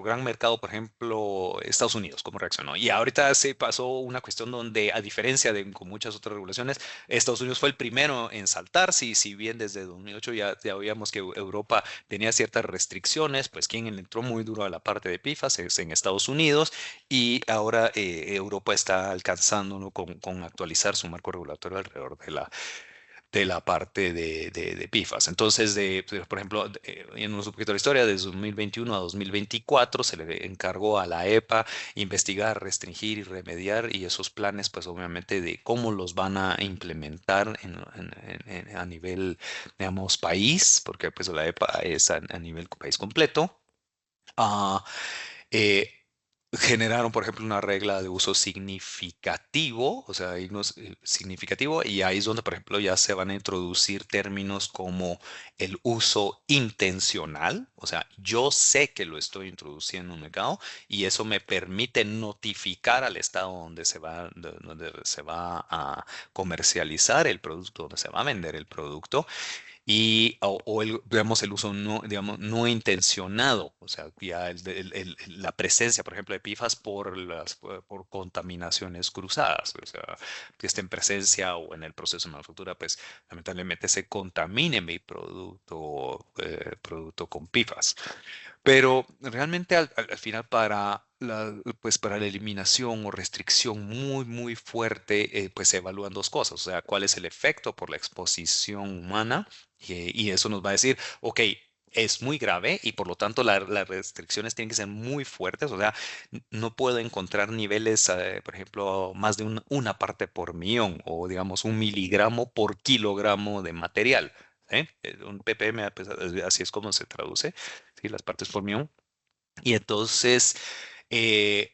Speaker 3: gran mercado, por ejemplo, Estados Unidos, cómo reaccionó. Y ahorita se pasó una cuestión donde, a diferencia de con muchas otras regulaciones, Estados Unidos fue el primero en saltar. Si bien desde 2008 ya veíamos que Europa tenía ciertas restricciones, pues quien entró muy duro a la parte de PFAS es en Estados Unidos y ahora Europa está alcanzando, ¿no? con actualizar su marco regulatorio alrededor de la parte de PFAS. Entonces, por ejemplo, en un poquito de la historia, desde 2021 a 2024 se le encargó a la EPA investigar, restringir y remediar y esos planes, pues obviamente de cómo los van a implementar a nivel, digamos, país, porque pues la EPA es a nivel país completo. Ah, eh, Generaron, por ejemplo, una regla de uso significativo, o sea, significativo, y ahí es donde, por ejemplo, ya se van a introducir términos como el uso intencional, o sea, yo sé que lo estoy introduciendo en un mercado y eso me permite notificar al estado donde se va a comercializar el producto, donde se va a vender el producto digamos, el uso no, digamos, no intencionado, o sea, ya la presencia, por ejemplo, de PFAS por contaminaciones cruzadas, o sea, que esté en presencia o en el proceso de manufactura, pues lamentablemente se contamine mi producto con PFAS. Pero realmente al final pues para la eliminación o restricción muy, muy fuerte, pues se evalúan dos cosas, o sea, cuál es el efecto por la exposición humana y eso nos va a decir, ok, es muy grave y por lo tanto las restricciones tienen que ser muy fuertes, o sea, no puedo encontrar niveles, por ejemplo, más de una parte por millón o digamos 1 miligramo por kilogramo de material. Un ppm, pues, así es como se traduce, ¿sí? Las partes por millón. Y entonces eh,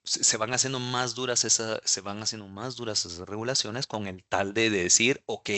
Speaker 3: se van haciendo más duras esas regulaciones con el tal de decir, ok,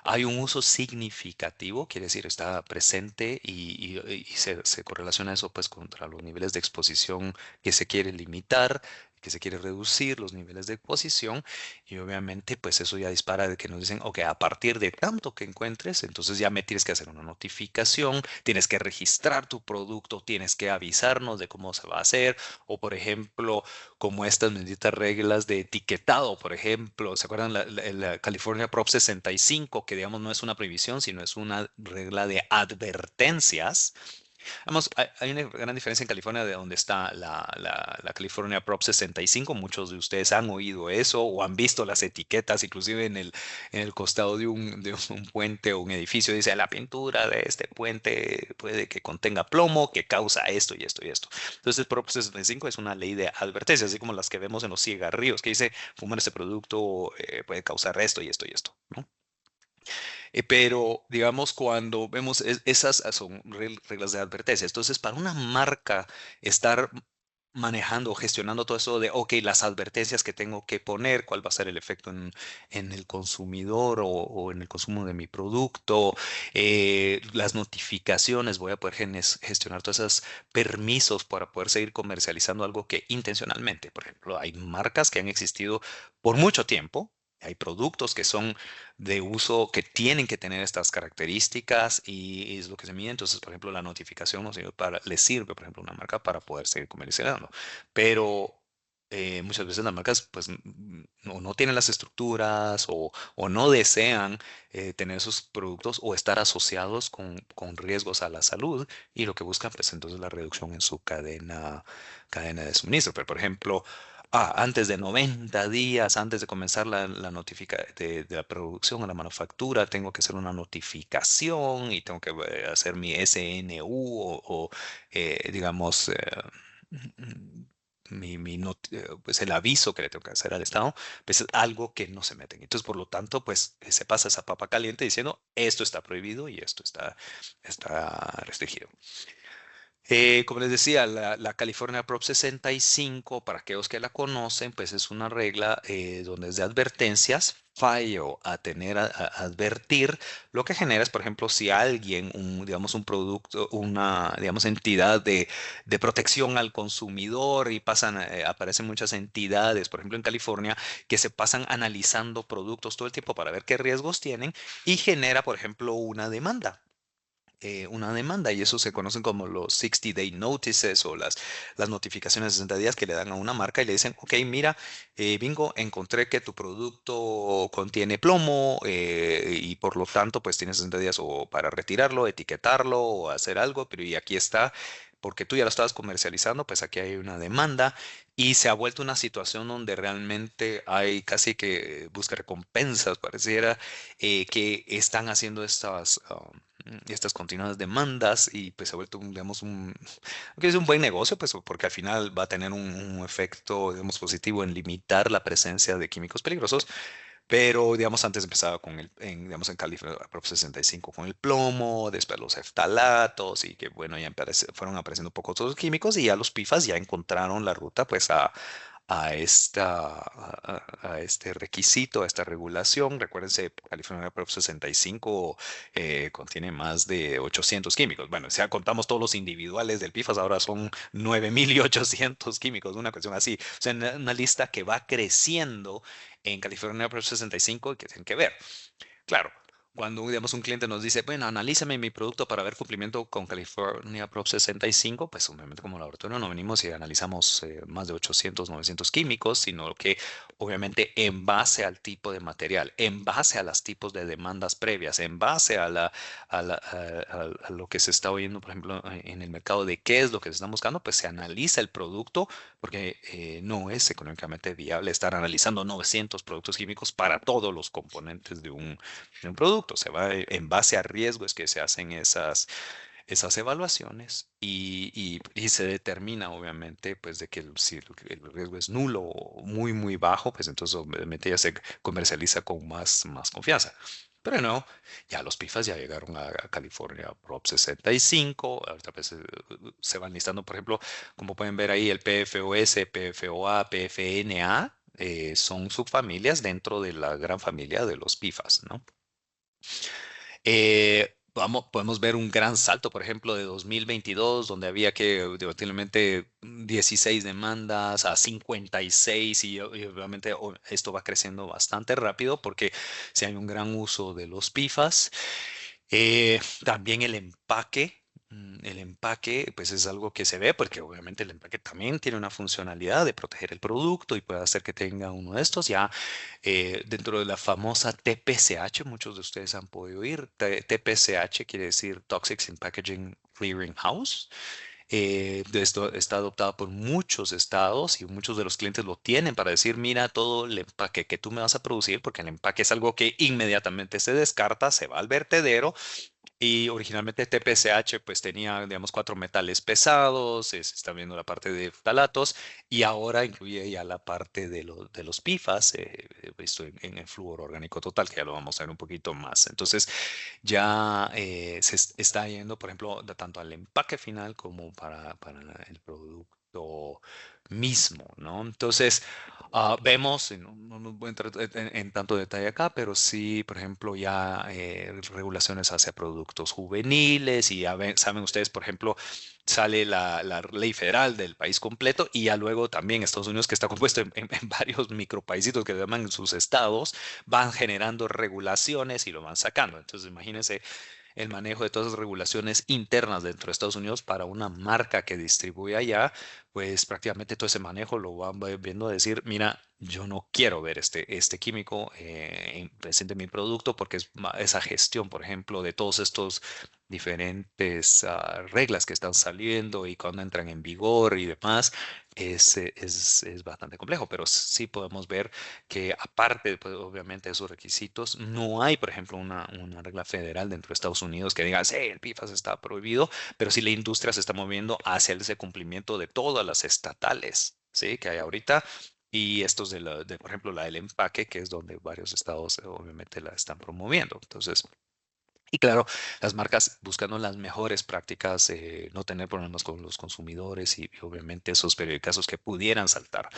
Speaker 3: hay un uso significativo, quiere decir, está presente y se correlaciona eso pues contra los niveles de exposición que se quiere limitar, que se quiere reducir los niveles de exposición y obviamente pues eso ya dispara de que nos dicen, ok, a partir de tanto que encuentres, entonces ya me tienes que hacer una notificación, tienes que registrar tu producto, tienes que avisarnos de cómo se va a hacer o por ejemplo, como estas benditas reglas de etiquetado, por ejemplo, ¿se acuerdan la California Prop 65, que digamos no es una prohibición, sino es una regla de advertencias? Vamos, hay una gran diferencia en California de donde está la California Prop 65. Muchos de ustedes han oído eso o han visto las etiquetas, inclusive en el costado de un puente o un edificio. Dice, la pintura de este puente puede que contenga plomo, que causa esto y esto y esto. Entonces, el Prop 65 es una ley de advertencia, así como las que vemos en los cigarrillos, que dice, fumar este producto puede causar esto y esto y esto, ¿no? Pero, digamos, cuando vemos esas son reglas de advertencia. Entonces, para una marca estar manejando, gestionando todo eso de, ok, las advertencias que tengo que poner, cuál va a ser el efecto en el consumidor o en el consumo de mi producto, las notificaciones, voy a poder gestionar todos esos permisos para poder seguir comercializando algo que intencionalmente, por ejemplo, hay marcas que han existido por mucho tiempo. Hay productos que son de uso que tienen que tener estas características y es lo que se mide. Entonces, por ejemplo, la notificación le sirve, por ejemplo, a una marca para poder seguir comercializando. Pero muchas veces las marcas pues no tienen las estructuras o no desean tener esos productos o estar asociados con riesgos a la salud y lo que buscan pues entonces la reducción en su cadena de suministro. Pero por ejemplo, antes de 90 días, antes de comenzar la de la producción o la manufactura, tengo que hacer una notificación y tengo que hacer mi SNU digamos, pues el aviso que le tengo que hacer al Estado, pues es algo que no se meten. Entonces, por lo tanto, pues se pasa esa papa caliente diciendo esto está prohibido y esto está restringido. Como les decía, la California Prop 65, para aquellos que la conocen, pues es una regla donde es de advertencias, fallo a tener, a advertir, lo que genera es, por ejemplo, si alguien, digamos, un producto, una, digamos, entidad de protección al consumidor y aparecen muchas entidades, por ejemplo, en California, que se pasan analizando productos todo el tiempo para ver qué riesgos tienen y genera, por ejemplo, una demanda y eso se conocen como los 60-day notices o las notificaciones de 60 días que le dan a una marca y le dicen, ok, mira, Bingo, encontré que tu producto contiene plomo y por lo tanto pues tienes 60 días o para retirarlo, etiquetarlo o hacer algo, pero y aquí está. Porque tú ya lo estabas comercializando, pues aquí hay una demanda y se ha vuelto una situación donde realmente hay casi que busca recompensas, pareciera, que están haciendo estas continuadas demandas y pues se ha vuelto, digamos, que es un buen negocio, pues porque al final va a tener un efecto, digamos, positivo en limitar la presencia de químicos peligrosos, pero, digamos, antes empezaba digamos, en California Prop 65 con el plomo, después los eftalatos y que, bueno, ya fueron apareciendo pocos otros químicos y ya los PFAS ya encontraron la ruta, pues, a este requisito, a esta regulación. Recuérdense, California Prop 65 contiene más de 800 químicos. Bueno, si ya contamos todos los individuales del PFAS, ahora son 9.800 químicos, una cuestión así. O sea, una lista que va creciendo en California Prop 65 y que tienen que ver. Claro, cuando digamos, un cliente nos dice, bueno, analízame mi producto para ver cumplimiento con California Prop 65, pues obviamente como laboratorio no venimos y analizamos más de 800, 900 químicos, sino que obviamente en base al tipo de material, en base a los tipos de demandas previas, en base a lo que se está oyendo, por ejemplo, en el mercado de qué es lo que se está buscando, pues se analiza el producto porque no es económicamente viable estar analizando 900 productos químicos para todos los componentes de un producto. Se va en base a riesgos que se hacen esas evaluaciones y se determina obviamente pues de que si el riesgo es nulo o muy muy bajo, pues entonces obviamente ya se comercializa con más confianza. Pero no, ya los PFAS ya llegaron a California Prop 65, ahorita pues, se van listando, por ejemplo, como pueden ver ahí el PFOS, PFOA, PFNA, son subfamilias dentro de la gran familia de los PFAS, ¿no? Podemos ver un gran salto, por ejemplo, de 2022, donde había que debatiblemente 16 demandas a 56 y obviamente esto va creciendo bastante rápido porque si hay un gran uso de los PFAS. También el empaque, pues es algo que se ve porque obviamente el empaque también tiene una funcionalidad de proteger el producto y puede hacer que tenga uno de estos. Ya dentro de la famosa TPCH, muchos de ustedes han podido oír. TPCH quiere decir Toxics in Packaging Clearing House. De esto está adoptada por muchos estados y muchos de los clientes lo tienen para decir, mira todo el empaque que tú me vas a producir, porque el empaque es algo que inmediatamente se descarta, se va al vertedero y originalmente TPCH pues tenía, digamos, 4 metales pesados, se está viendo la parte de ftalatos y ahora incluye ya la parte de los PFAS, visto en el flúor orgánico total, que ya lo vamos a ver un poquito más. Entonces ya está yendo, por ejemplo, tanto al empaque final como para el producto mismo, ¿no? Entonces, vemos, y no nos voy a entrar en tanto detalle acá, pero sí, por ejemplo, ya regulaciones hacia productos juveniles y ya saben ustedes, por ejemplo, sale la ley federal del país completo y ya luego también Estados Unidos, que está compuesto en varios micropaísitos que se llaman sus estados, van generando regulaciones y lo van sacando. Entonces, imagínense. el manejo de todas las regulaciones internas dentro de Estados Unidos para una marca que distribuye allá, pues prácticamente todo ese manejo lo van viendo a decir, mira, yo no quiero ver este químico presente en mi producto porque esa gestión, por ejemplo, de todos estos diferentes reglas que están saliendo y cuando entran en vigor y demás, es bastante complejo, pero sí podemos ver que aparte, pues, obviamente de esos requisitos, no hay, por ejemplo, una regla federal dentro de Estados Unidos que diga, sí, el PFAS está prohibido, pero sí la industria se está moviendo hacia ese cumplimiento de todas las estatales, ¿sí? Que hay ahorita. Y estos por ejemplo, la del empaque, que es donde varios estados obviamente la están promoviendo. Entonces, y claro, las marcas buscando las mejores prácticas, no tener problemas con los consumidores y obviamente esos periodicazos que pudieran saltar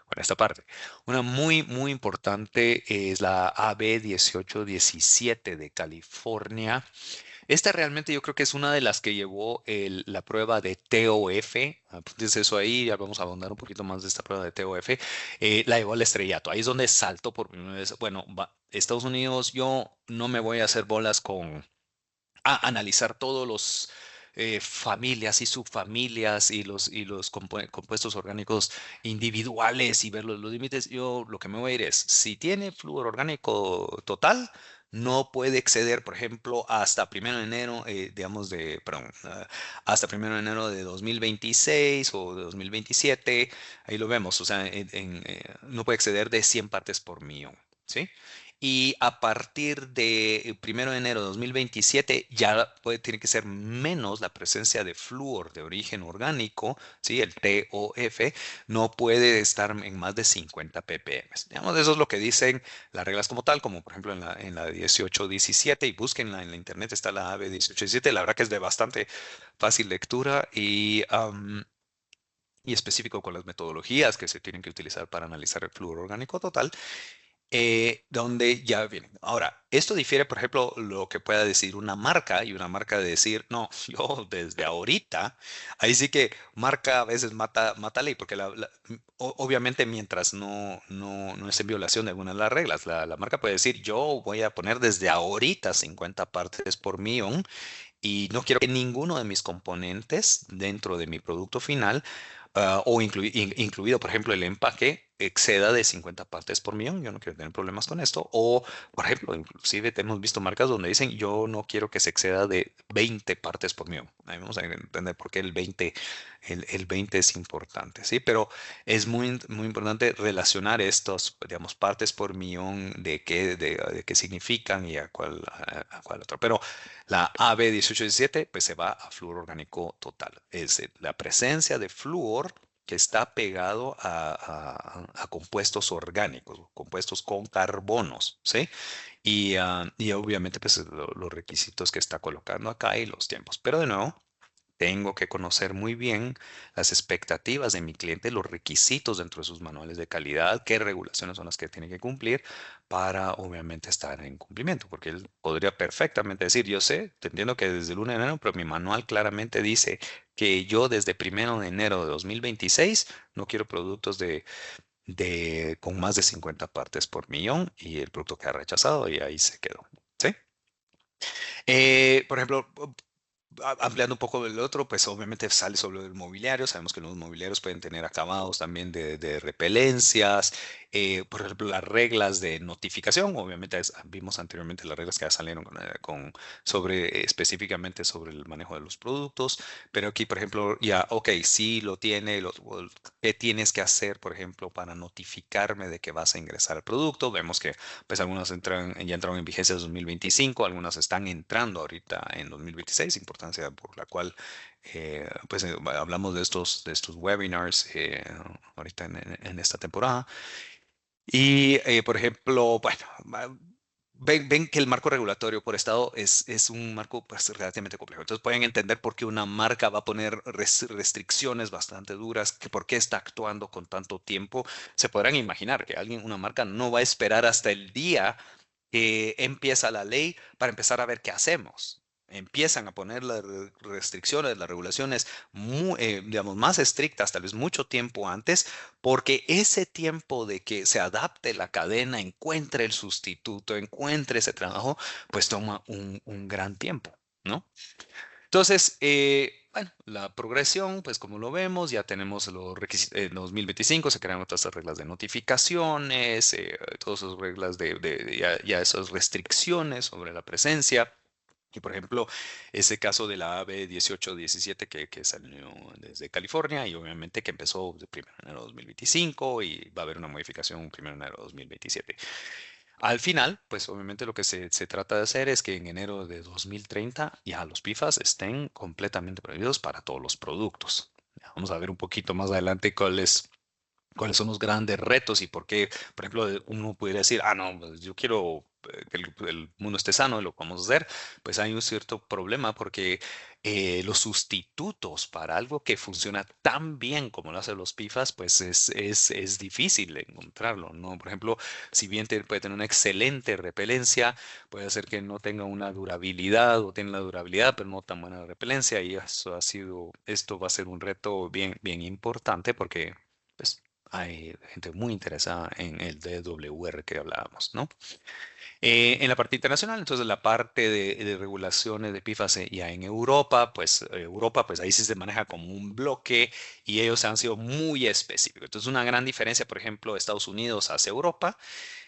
Speaker 3: con esta parte. Una muy, muy importante es la AB 1817 de California. Esta realmente yo creo que es una de las que llevó la prueba de TOF. Apuntes eso ahí, ya vamos a abundar un poquito más de esta prueba de TOF. La llevó al estrellato. Ahí es donde saltó por primera vez. Bueno, Estados Unidos, yo no me voy a hacer bolas con a analizar todos los familias y subfamilias y los compuestos orgánicos individuales y ver los límites. Yo lo que me voy a ir es, si tiene flúor orgánico total, no puede exceder, por ejemplo, hasta primero de enero, digamos perdón, hasta primero de enero de 2026 o de 2027, ahí lo vemos, o sea, no puede exceder de 100 partes por millón, ¿sí? Y a partir de primero de enero de 2027 ya tiene que ser menos la presencia de flúor de origen orgánico, ¿sí? El TOF no puede estar en más de 50 ppm. Digamos, eso es lo que dicen las reglas como tal, como por ejemplo en la 1817, y búsquenla en la internet, está la AB 1817. La verdad que es de bastante fácil lectura y específico con las metodologías que se tienen que utilizar para analizar el flúor orgánico total, donde ya vienen. Ahora, esto difiere, por ejemplo, lo que pueda decir una marca y una marca de decir, no, yo desde ahorita, ahí sí que marca a veces mata ley, porque obviamente mientras no es en violación de alguna de las reglas, la marca puede decir, yo voy a poner desde ahorita 50 partes por millón y no quiero que ninguno de mis componentes dentro de mi producto final o incluido, por ejemplo, el empaque, exceda de 50 partes por millón. Yo no quiero tener problemas con esto. O, por ejemplo, inclusive hemos visto marcas donde dicen, yo no quiero que se exceda de 20 partes por millón. Ahí vamos a entender por qué el 20 es importante, ¿sí? Pero es muy, muy importante relacionar estos, digamos, partes por millón de qué significan y a cuál otro. Pero la AB 1817 pues se va a flúor orgánico total. Es la presencia de flúor que está pegado a compuestos orgánicos, compuestos con carbonos, ¿sí? Y obviamente pues los requisitos que está colocando acá y los tiempos. Pero de nuevo, tengo que conocer muy bien las expectativas de mi cliente, los requisitos dentro de sus manuales de calidad, qué regulaciones son las que tiene que cumplir para obviamente estar en cumplimiento, porque él podría perfectamente decir, yo sé, te entiendo que desde el 1 de enero, pero mi manual claramente dice que yo desde primero de enero de 2026 no quiero productos con más de 50 partes por millón y el producto queda rechazado y ahí se quedó. ¿Sí? Por ejemplo, ampliando un poco el otro, pues obviamente sale sobre el mobiliario. Sabemos que los mobiliarios pueden tener acabados también de repelencias. Por ejemplo, las reglas de notificación. Obviamente vimos anteriormente las reglas que ya salieron específicamente sobre el manejo de los productos. Pero aquí, por ejemplo, ya, ok, sí lo tiene. ¿Qué tienes que hacer, por ejemplo, para notificarme de que vas a ingresar al producto? Vemos que pues algunas ya entraron en vigencia en 2025, algunas están entrando ahorita en 2026, importancia por la cual pues hablamos de estos webinars ahorita en esta temporada. Y por ejemplo, bueno, ven que el marco regulatorio por estado es un marco pues, relativamente complejo. Entonces pueden entender por qué una marca va a poner restricciones bastante duras, que por qué está actuando con tanto tiempo. Se podrán imaginar que una marca no va a esperar hasta el día que empieza la ley para empezar a ver qué hacemos. Empiezan a poner las restricciones, las regulaciones digamos, más estrictas, tal vez mucho tiempo antes, porque ese tiempo de que se adapte la cadena, encuentre el sustituto, encuentre ese trabajo, pues toma un gran tiempo. ¿no? Entonces, bueno, la progresión, pues como lo vemos, ya tenemos los requisitos, en 2025 se crearon todas estas reglas de notificaciones, todas esas reglas ya esas restricciones sobre la presencia. Y por ejemplo, ese caso de la AB 1817 que salió desde California y obviamente que empezó de 1 de enero de 2025 y va a haber una modificación 1 de enero de 2027. Al final, pues obviamente lo que se trata de hacer es que en enero de 2030 ya los PFAS estén completamente prohibidos para todos los productos. Ya, vamos a ver un poquito más adelante cuáles son los grandes retos y por qué, por ejemplo, uno pudiera decir, ah, no, pues yo quiero que el mundo esté sano y lo vamos a hacer. Pues hay un cierto problema porque los sustitutos para algo que funciona tan bien como lo hacen los PFAS, pues es difícil encontrarlo, ¿no? Por ejemplo, si bien puede tener una excelente repelencia, puede hacer que no tenga una durabilidad o tiene la durabilidad, pero no tan buena repelencia y esto va a ser un reto bien, bien importante porque pues, hay gente muy interesada en el DWR que hablábamos, ¿no? En la parte internacional, entonces la parte de regulaciones de PFAS ya en Europa, pues Europa, pues ahí sí se maneja como un bloque y ellos han sido muy específicos. Entonces una gran diferencia, por ejemplo, Estados Unidos hacia Europa.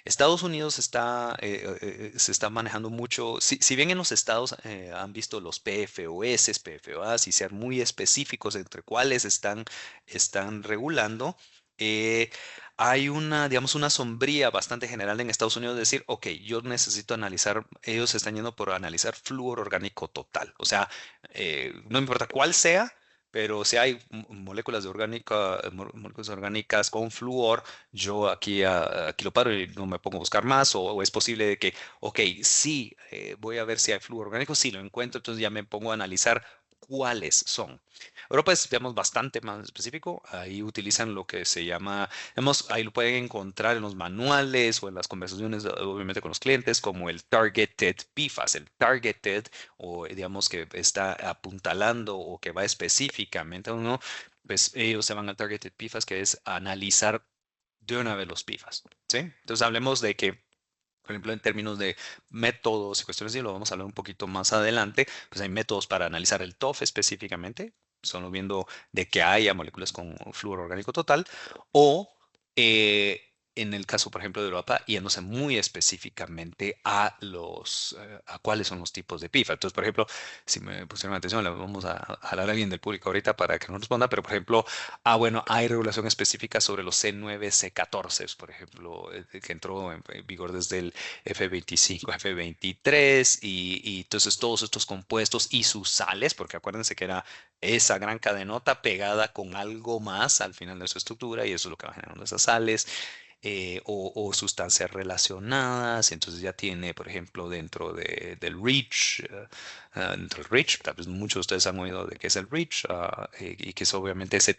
Speaker 3: Estados Unidos se está manejando mucho, si bien en los estados han visto los PFOS, PFOAs y ser muy específicos entre cuáles están regulando, eh, hay una, digamos, una sombría bastante general en Estados Unidos de decir, ok, yo necesito analizar, ellos están yendo por analizar flúor orgánico total, o sea, no importa cuál sea. Pero si hay moléculas orgánicas con flúor, yo aquí lo paro y no me pongo a buscar más, o es posible de que, ok, sí, voy a ver si hay flúor orgánico, si lo encuentro, entonces ya me pongo a analizar cuáles son. Europa es, digamos, bastante más específico, ahí utilizan lo que se llama, digamos, ahí lo pueden encontrar en los manuales o en las conversaciones, obviamente, con los clientes, como el Targeted PFAS, el Targeted, o digamos que está apuntalando o que va específicamente a uno, pues ellos se van al Targeted PFAS, que es analizar de una vez los PFAS, ¿sí? Entonces hablemos de que, por ejemplo, en términos de métodos y cuestiones, y lo vamos a hablar un poquito más adelante, pues hay métodos para analizar el TOF específicamente, solo viendo de que haya moléculas con flúor orgánico total, o en el caso, por ejemplo, de Europa, yéndose muy específicamente a cuáles son los tipos de PFAS. Entonces, por ejemplo, si me pusieron atención, le vamos a jalar a alguien del público ahorita para que nos responda, pero por ejemplo, bueno, hay regulación específica sobre los C9, C14, por ejemplo, que entró en vigor desde el F25, F23, y entonces todos estos compuestos y sus sales, porque acuérdense que era esa gran cadenota pegada con algo más al final de su estructura, y eso es lo que va generando esas sales. O sustancias relacionadas, entonces ya tiene, por ejemplo, del REACH, dentro del REACH, tal vez muchos de ustedes han oído de qué es el REACH, y que es obviamente ese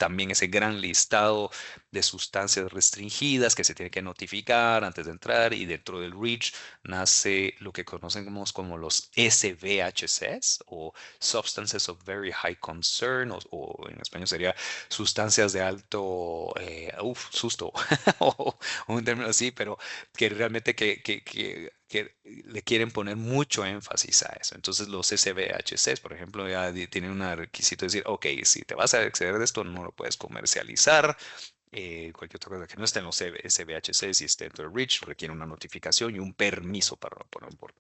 Speaker 3: gran listado de sustancias restringidas que se tiene que notificar antes de entrar, y dentro del REACH nace lo que conocemos como los SVHCs o Substances of Very High Concern, o en español sería sustancias de alto, susto, o un término así, pero que realmente que le quieren poner mucho énfasis a eso. Entonces los SBHCs, por ejemplo, ya tienen un requisito de decir, ok, si te vas a exceder de esto, no lo puedes comercializar. Cualquier otra cosa que no esté en los SBHCs y esté dentro del REACH requiere una notificación y un permiso para poner por.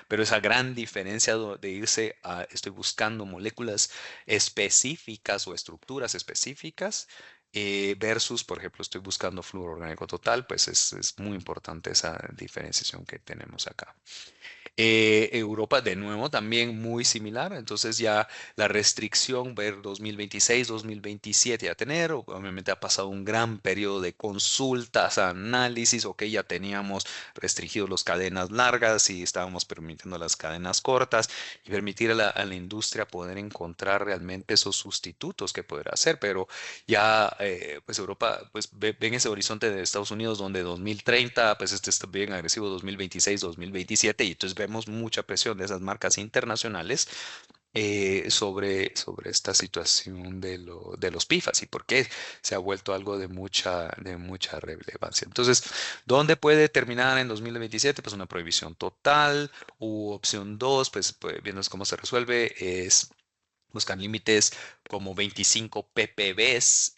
Speaker 3: Pero esa gran diferencia de irse estoy buscando moléculas específicas o estructuras específicas versus, por ejemplo, estoy buscando flúor orgánico total, pues es muy importante esa diferenciación que tenemos acá. Europa, de nuevo, también muy similar. Entonces ya la restricción ver 2026, 2027 a tener, obviamente ha pasado un gran periodo de consultas, análisis, ok, ya teníamos restringidos las cadenas largas y estábamos permitiendo las cadenas cortas y permitir a la industria poder encontrar realmente esos sustitutos que poder hacer, pero ya pues Europa pues ven ese horizonte de Estados Unidos donde 2030 pues este está bien agresivo, 2026, 2027, y entonces vemos mucha presión de esas marcas internacionales sobre esta situación de los PFAS y por qué se ha vuelto algo de mucha relevancia. Entonces, ¿dónde puede terminar en 2027? Pues una prohibición total, u opción 2, pues viendo cómo se resuelve, es buscan límites como 25 ppbs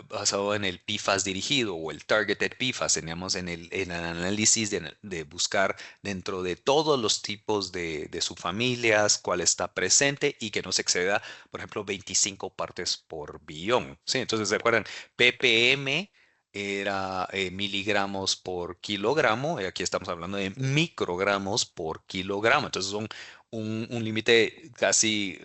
Speaker 3: basado en el PFAS dirigido o el targeted PFAS. Teníamos en el análisis de buscar dentro de todos los tipos de subfamilias cuál está presente y que no se exceda, por ejemplo, 25 partes por billón. ¿Sí? Entonces, ¿se acuerdan? ppm era miligramos por kilogramo, y aquí estamos hablando de microgramos por kilogramo. Entonces son un límite casi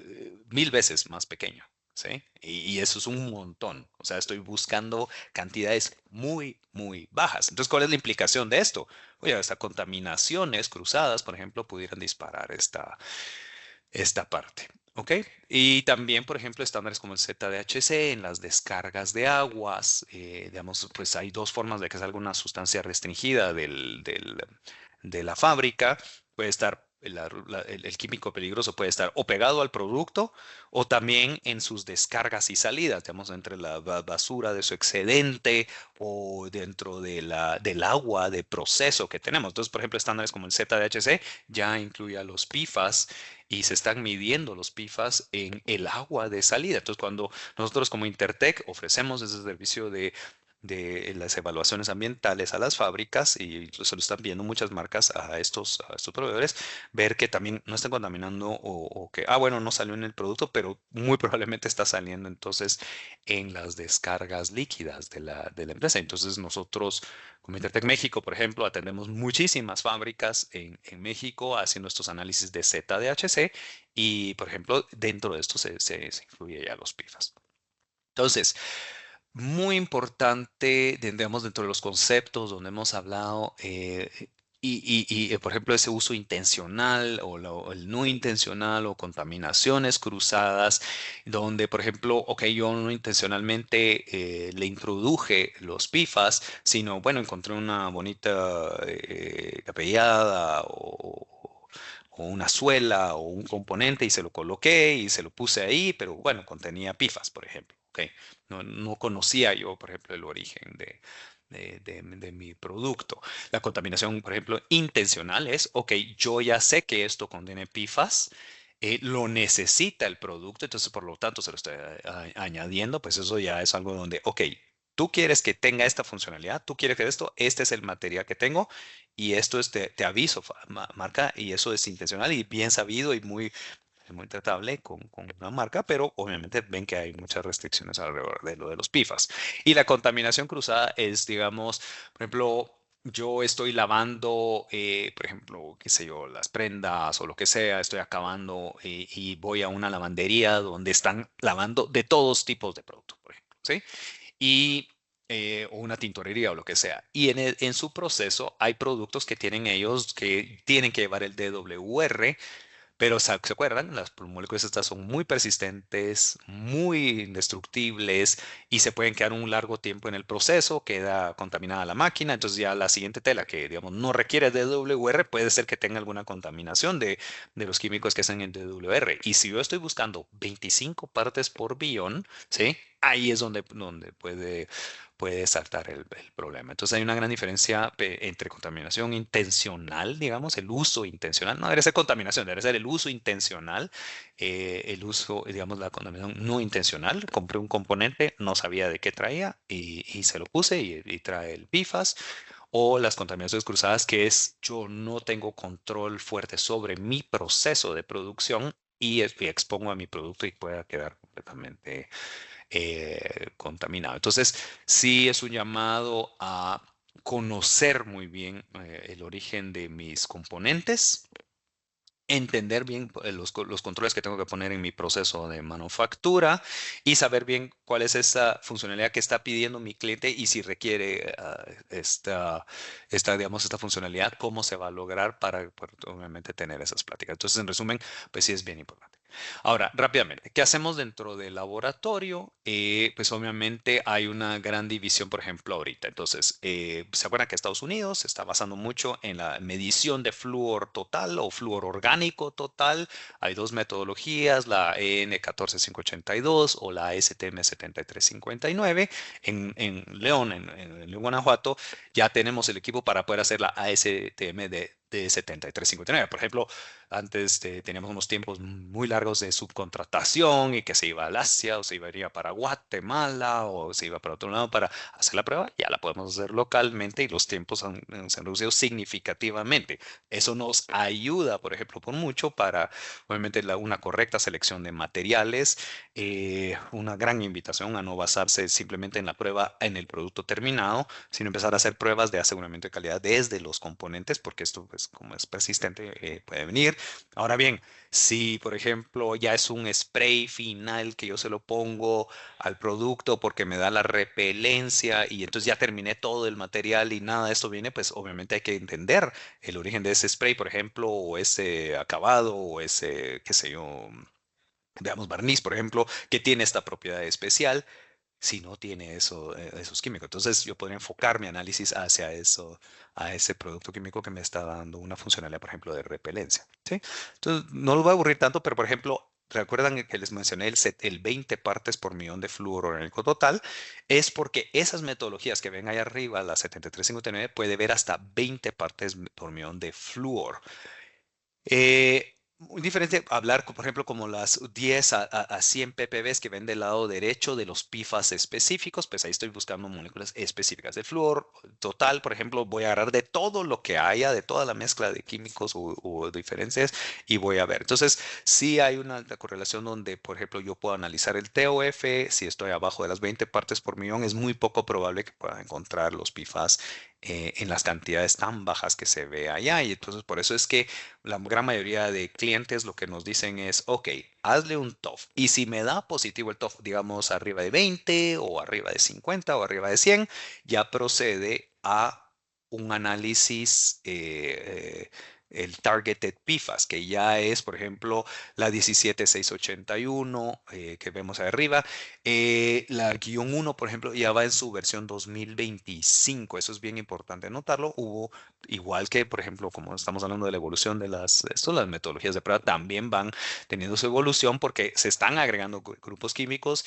Speaker 3: 1000 veces más pequeño, ¿sí? Y eso es un montón. O sea, estoy buscando cantidades muy, muy bajas. Entonces, ¿cuál es la implicación de esto? Oye, hasta contaminaciones cruzadas, por ejemplo, pudieran disparar esta parte. ¿Ok? Y también, por ejemplo, estándares como el ZDHC en las descargas de aguas. Digamos, pues hay dos formas de que salga una sustancia restringida de la fábrica. Puede estar, el químico peligroso puede estar o pegado al producto o también en sus descargas y salidas, digamos, entre la basura de su excedente o dentro del agua de proceso que tenemos. Entonces, por ejemplo, estándares como el ZDHC ya incluye a los PFAS y se están midiendo los PFAS en el agua de salida. Entonces, cuando nosotros como Intertech ofrecemos ese servicio de las evaluaciones ambientales a las fábricas y se lo están viendo muchas marcas a estos proveedores, ver que también no están contaminando o que, bueno, no salió en el producto, pero muy probablemente está saliendo entonces en las descargas líquidas de la empresa. Entonces nosotros, como Intertech México, por ejemplo, atendemos muchísimas fábricas en México haciendo estos análisis de ZDHC y, por ejemplo, dentro de esto se incluye ya los PFAS. Entonces, muy importante, digamos, dentro de los conceptos donde hemos hablado, por ejemplo, ese uso intencional o el no intencional o contaminaciones cruzadas, donde, por ejemplo, ok, yo no intencionalmente le introduje los PFAS, sino, bueno, encontré una bonita capellada o una suela o un componente y se lo coloqué y se lo puse ahí, pero bueno, contenía PFAS, por ejemplo. Ok, no conocía yo, por ejemplo, el origen de mi producto. La contaminación, por ejemplo, intencional es, ok, yo ya sé que esto contiene PFAS, lo necesita el producto, entonces por lo tanto se lo estoy añadiendo, pues eso ya es algo donde, ok, tú quieres que tenga esta funcionalidad, tú quieres que esto, este es el material que tengo y esto es, te aviso, marca, y eso es intencional y bien sabido y muy tratable con una marca, pero obviamente ven que hay muchas restricciones alrededor de lo de los PFAS. Y la contaminación cruzada es, digamos, por ejemplo, yo estoy lavando, por ejemplo, qué sé yo, las prendas o lo que sea, estoy acabando y voy a una lavandería donde están lavando de todos tipos de productos, por ejemplo, ¿sí? Y o una tintorería o lo que sea. Y en su proceso hay productos que tienen ellos que tienen que llevar el DWR, pero ¿se acuerdan? Las moléculas estas son muy persistentes, muy indestructibles y se pueden quedar un largo tiempo en el proceso, queda contaminada la máquina, entonces ya la siguiente tela que, digamos, no requiere DWR puede ser que tenga alguna contaminación de los químicos que están en DWR. Y si yo estoy buscando 25 partes por billón, ¿sí? Ahí es donde puede saltar el problema. Entonces hay una gran diferencia entre contaminación intencional, digamos, el uso intencional, no debería ser contaminación, debería ser el uso intencional, el uso, digamos, la contaminación no intencional. Compré un componente, no sabía de qué traía y se lo puse y trae el PFAS. O las contaminaciones cruzadas, que es yo no tengo control fuerte sobre mi proceso de producción y expongo a mi producto y pueda quedar completamente contaminado. Entonces, sí es un llamado a conocer muy bien el origen de mis componentes, entender bien los controles que tengo que poner en mi proceso de manufactura y saber bien cuál es esa funcionalidad que está pidiendo mi cliente y si requiere digamos, esta funcionalidad, cómo se va a lograr para obviamente tener esas pláticas. Entonces, en resumen, pues sí es bien importante.
Speaker 4: Ahora, rápidamente, ¿qué hacemos dentro del laboratorio? Pues obviamente hay una gran división, por ejemplo, ahorita. Entonces, ¿se acuerdan que Estados Unidos se está basando mucho en la medición de flúor total o flúor orgánico total? Hay dos metodologías, la EN 14582 o la ASTM 7359. En León, en León, Guanajuato, ya tenemos el equipo para poder hacer la ASTM de 7359. Por ejemplo, antes teníamos unos tiempos muy largos de subcontratación y que se iba al Asia o se iba para Guatemala o se iba para otro lado para hacer la prueba. Ya la podemos hacer localmente y los tiempos se han reducido significativamente. Eso nos ayuda, por ejemplo, por mucho para, obviamente, una correcta selección de materiales, una gran invitación a no basarse simplemente en la prueba en el producto terminado, sino empezar a hacer pruebas de aseguramiento de calidad desde los componentes, porque esto, pues, como es persistente, puede venir. Ahora bien, si por ejemplo ya es un spray final que yo se lo pongo al producto porque me da la repelencia y entonces ya terminé todo el material y nada de esto viene, pues obviamente hay que entender el origen de ese spray, por ejemplo, o ese acabado o ese, qué sé yo, veamos, barniz, por ejemplo, que tiene esta propiedad especial si no tiene eso, esos químicos. Entonces yo podría enfocar mi análisis hacia eso, a ese producto químico que me está dando una funcionalidad, por ejemplo, de repelencia. ¿Sí? Entonces no los voy a aburrir tanto, pero por ejemplo, ¿recuerdan que les mencioné el 20 partes por millón de flúor orgánico total? Es porque esas metodologías que ven ahí arriba, la 7359, puede ver hasta 20 partes por millón de flúor. Muy diferente hablar, por ejemplo, como las 10 a 100 ppb que ven del lado derecho de los PFAS específicos, pues ahí estoy buscando moléculas específicas de flúor. Total, por ejemplo, voy a agarrar de todo lo que haya, de toda la mezcla de químicos o diferencias y voy a ver. Entonces, sí hay una alta correlación donde, por ejemplo, yo puedo analizar el TOF, si estoy abajo de las 20 partes por millón, es muy poco probable que pueda encontrar los PFAS en las cantidades tan bajas que se ve allá. Y entonces, por eso es que la gran mayoría de clientes lo que nos dicen es, ok, hazle un TOF. Y si me da positivo el TOF, digamos arriba de 20 o arriba de 50 o arriba de 100, ya procede a un análisis, el Targeted PFAS, que ya es, por ejemplo, la 17681 que vemos ahí arriba. La guión 1, por ejemplo, ya va en su versión 2025. Eso es bien importante notarlo. Hubo, igual que, por ejemplo, como estamos hablando de la evolución de las metodologías de prueba, también van teniendo su evolución porque se están agregando grupos químicos.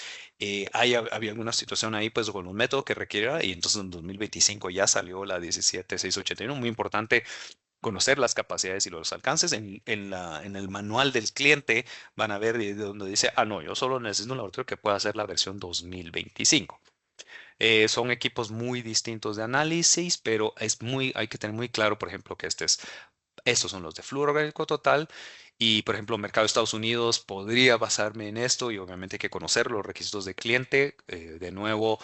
Speaker 4: Había alguna situación ahí, pues, con un método que requiera, y entonces en 2025 ya salió la 17681. Muy importante conocer las capacidades y los alcances. En el manual del cliente van a ver donde dice, ah, no, yo solo necesito un laboratorio que pueda hacer la versión 2025. Son equipos muy distintos de análisis, pero hay que tener muy claro, por ejemplo, que estos son los de flúor orgánico total. Y, por ejemplo, mercado de Estados Unidos podría basarme en esto y obviamente hay que conocer los requisitos de cliente. De nuevo,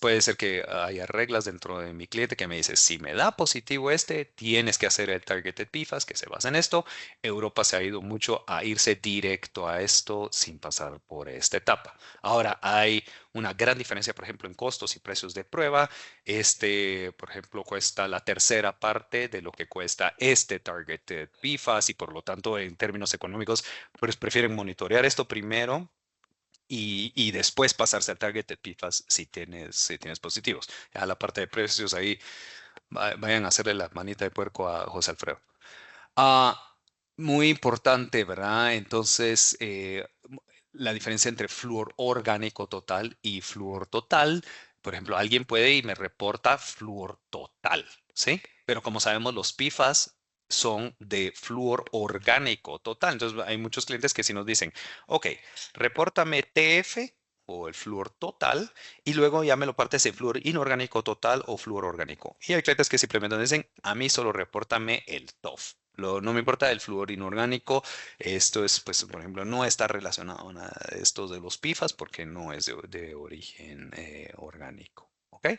Speaker 4: puede ser que haya reglas dentro de mi cliente que me dice, si me da positivo tienes que hacer el Targeted PFAS que se basa en esto. Europa se ha ido mucho a irse directo a esto sin pasar por esta etapa. Ahora, hay una gran diferencia, por ejemplo, en costos y precios de prueba. Por ejemplo, cuesta la tercera parte de lo que cuesta este Targeted PFAS y por lo tanto, en términos económicos, pues prefieren monitorear esto primero y después pasarse al Targeted PFAS si tienes positivos. A la parte de precios ahí, vayan a hacerle la manita de puerco a José Alfredo. Ah, muy importante, ¿verdad? Entonces, la diferencia entre flúor orgánico total y flúor total. Por ejemplo, alguien puede y me reporta flúor total, ¿sí? Pero como sabemos, los PFAS son de flúor orgánico total. Entonces, hay muchos clientes que sí nos dicen, ok, repórtame TF o el flúor total y luego ya me lo partes en flúor inorgánico total o flúor orgánico. Y hay clientes que simplemente dicen, a mí solo repórtame el TOF. No me importa el flúor inorgánico. Esto es, pues, por ejemplo, no está relacionado a nada de estos de los PFAS porque no es de origen orgánico. ¿Ok?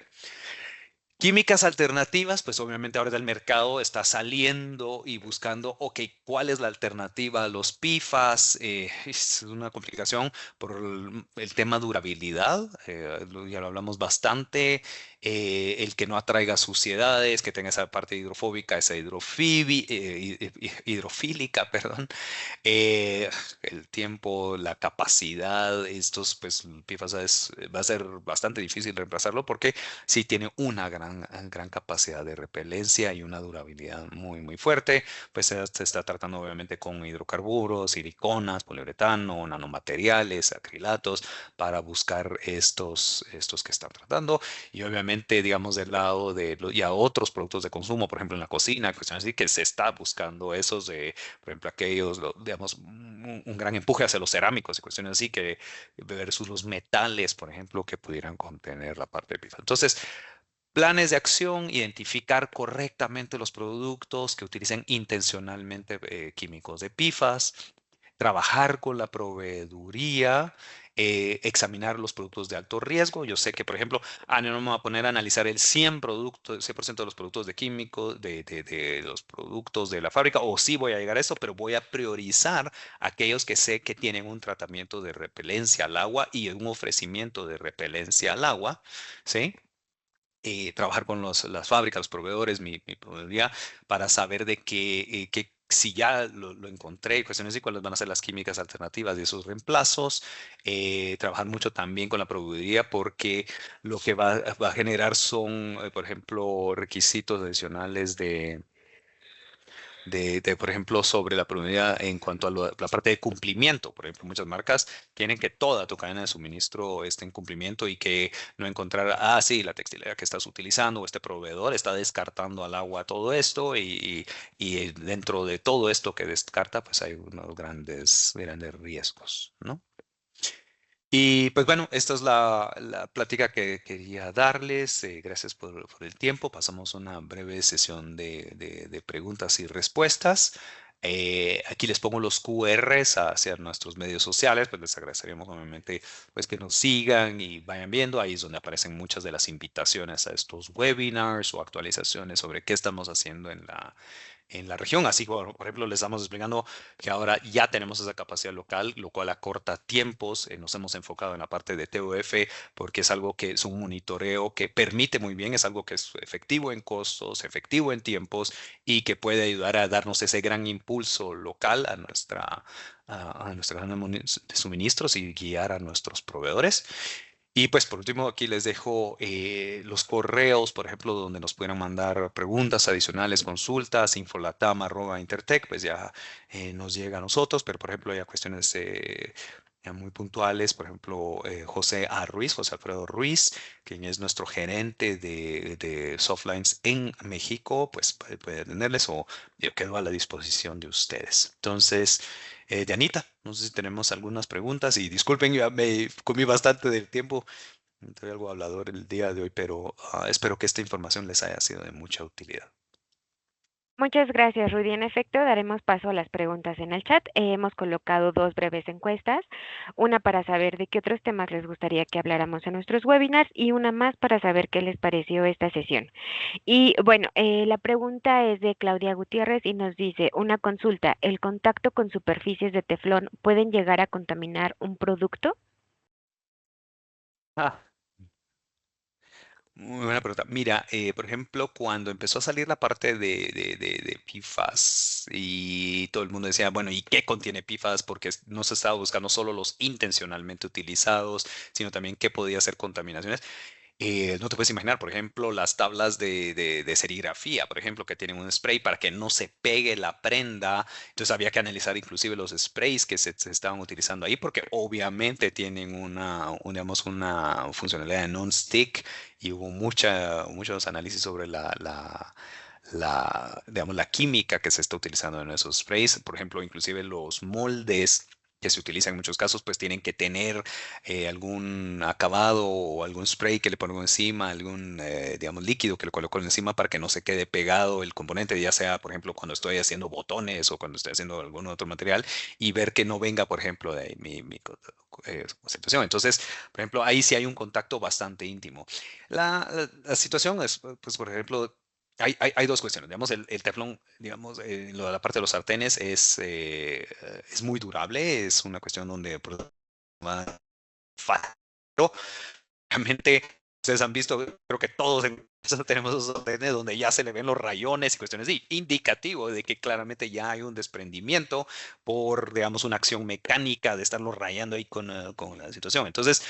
Speaker 4: Químicas alternativas, pues obviamente ahora el mercado está saliendo y buscando, ok, ¿cuál es la alternativa a los PFAS? Es una complicación por el tema durabilidad, ya lo hablamos bastante. el que no atraiga suciedades, que tenga esa parte hidrofóbica, esa hidrofílica, perdón. El tiempo, la capacidad, estos, pues, PFAS va a ser bastante difícil reemplazarlo porque sí tiene una gran capacidad de repelencia y una durabilidad muy fuerte. Pues se está tratando obviamente con hidrocarburos, siliconas, poliuretano, nanomateriales, acrilatos, para buscar estos que están tratando. Y obviamente, digamos, del lado de ya otros productos de consumo, por ejemplo, en la cocina, cuestiones así, que se está buscando esos de, por ejemplo, aquellos, digamos, un gran empuje hacia los cerámicos y cuestiones así, que versus los metales, por ejemplo, que pudieran contener la parte de PFAS. Entonces, planes de acción, identificar correctamente los productos que utilicen intencionalmente químicos de PFAS, trabajar con la proveeduría, examinar los productos de alto riesgo. Yo sé que, por ejemplo, no me voy a poner a analizar el 100% de los productos de químicos, de los productos de la fábrica, o sí voy a llegar a eso, pero voy a priorizar aquellos que sé que tienen un tratamiento de repelencia al agua y un ofrecimiento de repelencia al agua, ¿sí? Trabajar con las fábricas, los proveedores, mi proveeduría, para saber de que si ya lo encontré, cuestiones y cuáles van a ser las químicas alternativas de esos reemplazos. Trabajar mucho también con la proveeduría porque lo que va a generar son, por ejemplo, requisitos adicionales por ejemplo, sobre la prioridad en cuanto a la parte de cumplimiento. Por ejemplo, muchas marcas quieren que toda tu cadena de suministro esté en cumplimiento y que no encontrar, sí, la textilera que estás utilizando o este proveedor está descartando al agua todo esto y dentro de todo esto que descarta, pues hay unos grandes riesgos, ¿no? Y pues bueno, esta es la plática que quería darles. Gracias por el tiempo. Pasamos una breve sesión de preguntas y respuestas. Aquí les pongo los QRs hacia nuestros medios sociales, pues les agradeceríamos obviamente pues que nos sigan y vayan viendo. Ahí es donde aparecen muchas de las invitaciones a estos webinars o actualizaciones sobre qué estamos haciendo en la región. Así, por ejemplo, les estamos explicando que ahora ya tenemos esa capacidad local, lo cual acorta tiempos. Nos hemos enfocado en la parte de TOF porque es algo que es un monitoreo que permite muy bien, es algo que es efectivo en costos, efectivo en tiempos y que puede ayudar a darnos ese gran impulso local a nuestra cadena de suministros y guiar a nuestros proveedores. Y pues por último, aquí les dejo los correos, por ejemplo, donde nos pudieran mandar preguntas adicionales, consultas, infolatam@intertech, pues ya nos llega a nosotros, pero por ejemplo, hay cuestiones ya muy puntuales, por ejemplo, José Alfredo Ruiz, quien es nuestro gerente de Softlines en México, pues puede atenderles o yo quedo a la disposición de ustedes. Entonces, Dianita, no sé si tenemos algunas preguntas y disculpen, ya me comí bastante del tiempo. Estoy algo hablador el día de hoy, pero espero que esta información les haya sido de mucha utilidad.
Speaker 1: Muchas gracias, Rudy. En efecto, daremos paso a las preguntas en el chat. Hemos colocado 2 breves encuestas, una para saber de qué otros temas les gustaría que habláramos en nuestros webinars y una más para saber qué les pareció esta sesión. Y bueno, la pregunta es de Claudia Gutiérrez y nos dice, una consulta, ¿el contacto con superficies de teflón pueden llegar a contaminar un producto?
Speaker 4: Ah, Muy buena pregunta. Mira, por ejemplo, cuando empezó a salir la parte de PFAS y todo el mundo decía, bueno, ¿y qué contiene PFAS? Porque no se estaba buscando solo los intencionalmente utilizados, sino también qué podía ser contaminaciones. No te puedes imaginar, por ejemplo, las tablas de serigrafía, por ejemplo, que tienen un spray para que no se pegue la prenda. Entonces había que analizar inclusive los sprays que se estaban utilizando ahí, porque obviamente tienen digamos, una funcionalidad de non-stick y hubo muchos análisis sobre digamos, la química que se está utilizando en esos sprays. Por ejemplo, inclusive los moldes que se utilizan en muchos casos, pues tienen que tener algún acabado o algún spray que le pongo encima, algún, digamos, líquido que le coloco encima para que no se quede pegado el componente, ya sea, por ejemplo, cuando estoy haciendo botones o cuando estoy haciendo algún otro material y ver que no venga, por ejemplo, de ahí situación. Entonces, por ejemplo, ahí sí hay un contacto bastante íntimo. La situación es, pues, por ejemplo, hay dos cuestiones. Digamos, el teflón, digamos, la parte de los sartenes es muy durable, es una cuestión donde pues, va fácil. Realmente Ustedes han visto, creo que todos en casa tenemos esos sartenes donde ya se le ven los rayones y cuestiones así, indicativo de que claramente ya hay un desprendimiento por, digamos, una acción mecánica de estarlo rayando ahí con la situación. Entonces,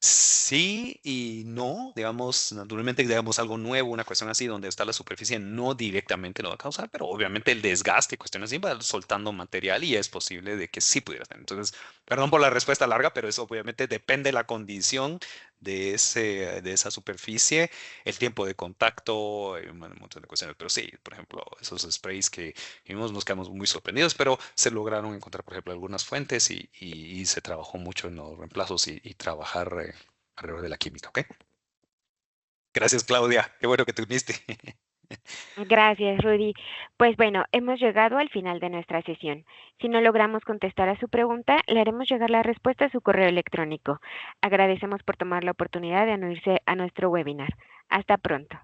Speaker 4: sí y no, digamos, naturalmente, digamos, algo nuevo, una cuestión así donde está la superficie, no directamente lo va a causar, pero obviamente el desgaste y cuestiones así va soltando material y es posible de que sí pudiera tener. Entonces, perdón por la respuesta larga, pero eso obviamente depende de la condición de esa superficie, el tiempo de contacto, un montón de cuestiones. Pero sí, por ejemplo, esos sprays que vimos nos quedamos muy sorprendidos, pero se lograron encontrar, por ejemplo, algunas fuentes y se trabajó mucho en los reemplazos y trabajar alrededor de la química, ¿ok? Gracias, Claudia. Qué bueno que te uniste.
Speaker 1: Gracias, Rudy. Pues bueno, hemos llegado al final de nuestra sesión. Si no logramos contestar a su pregunta, le haremos llegar la respuesta a su correo electrónico. Agradecemos por tomar la oportunidad de unirse a nuestro webinar. Hasta pronto.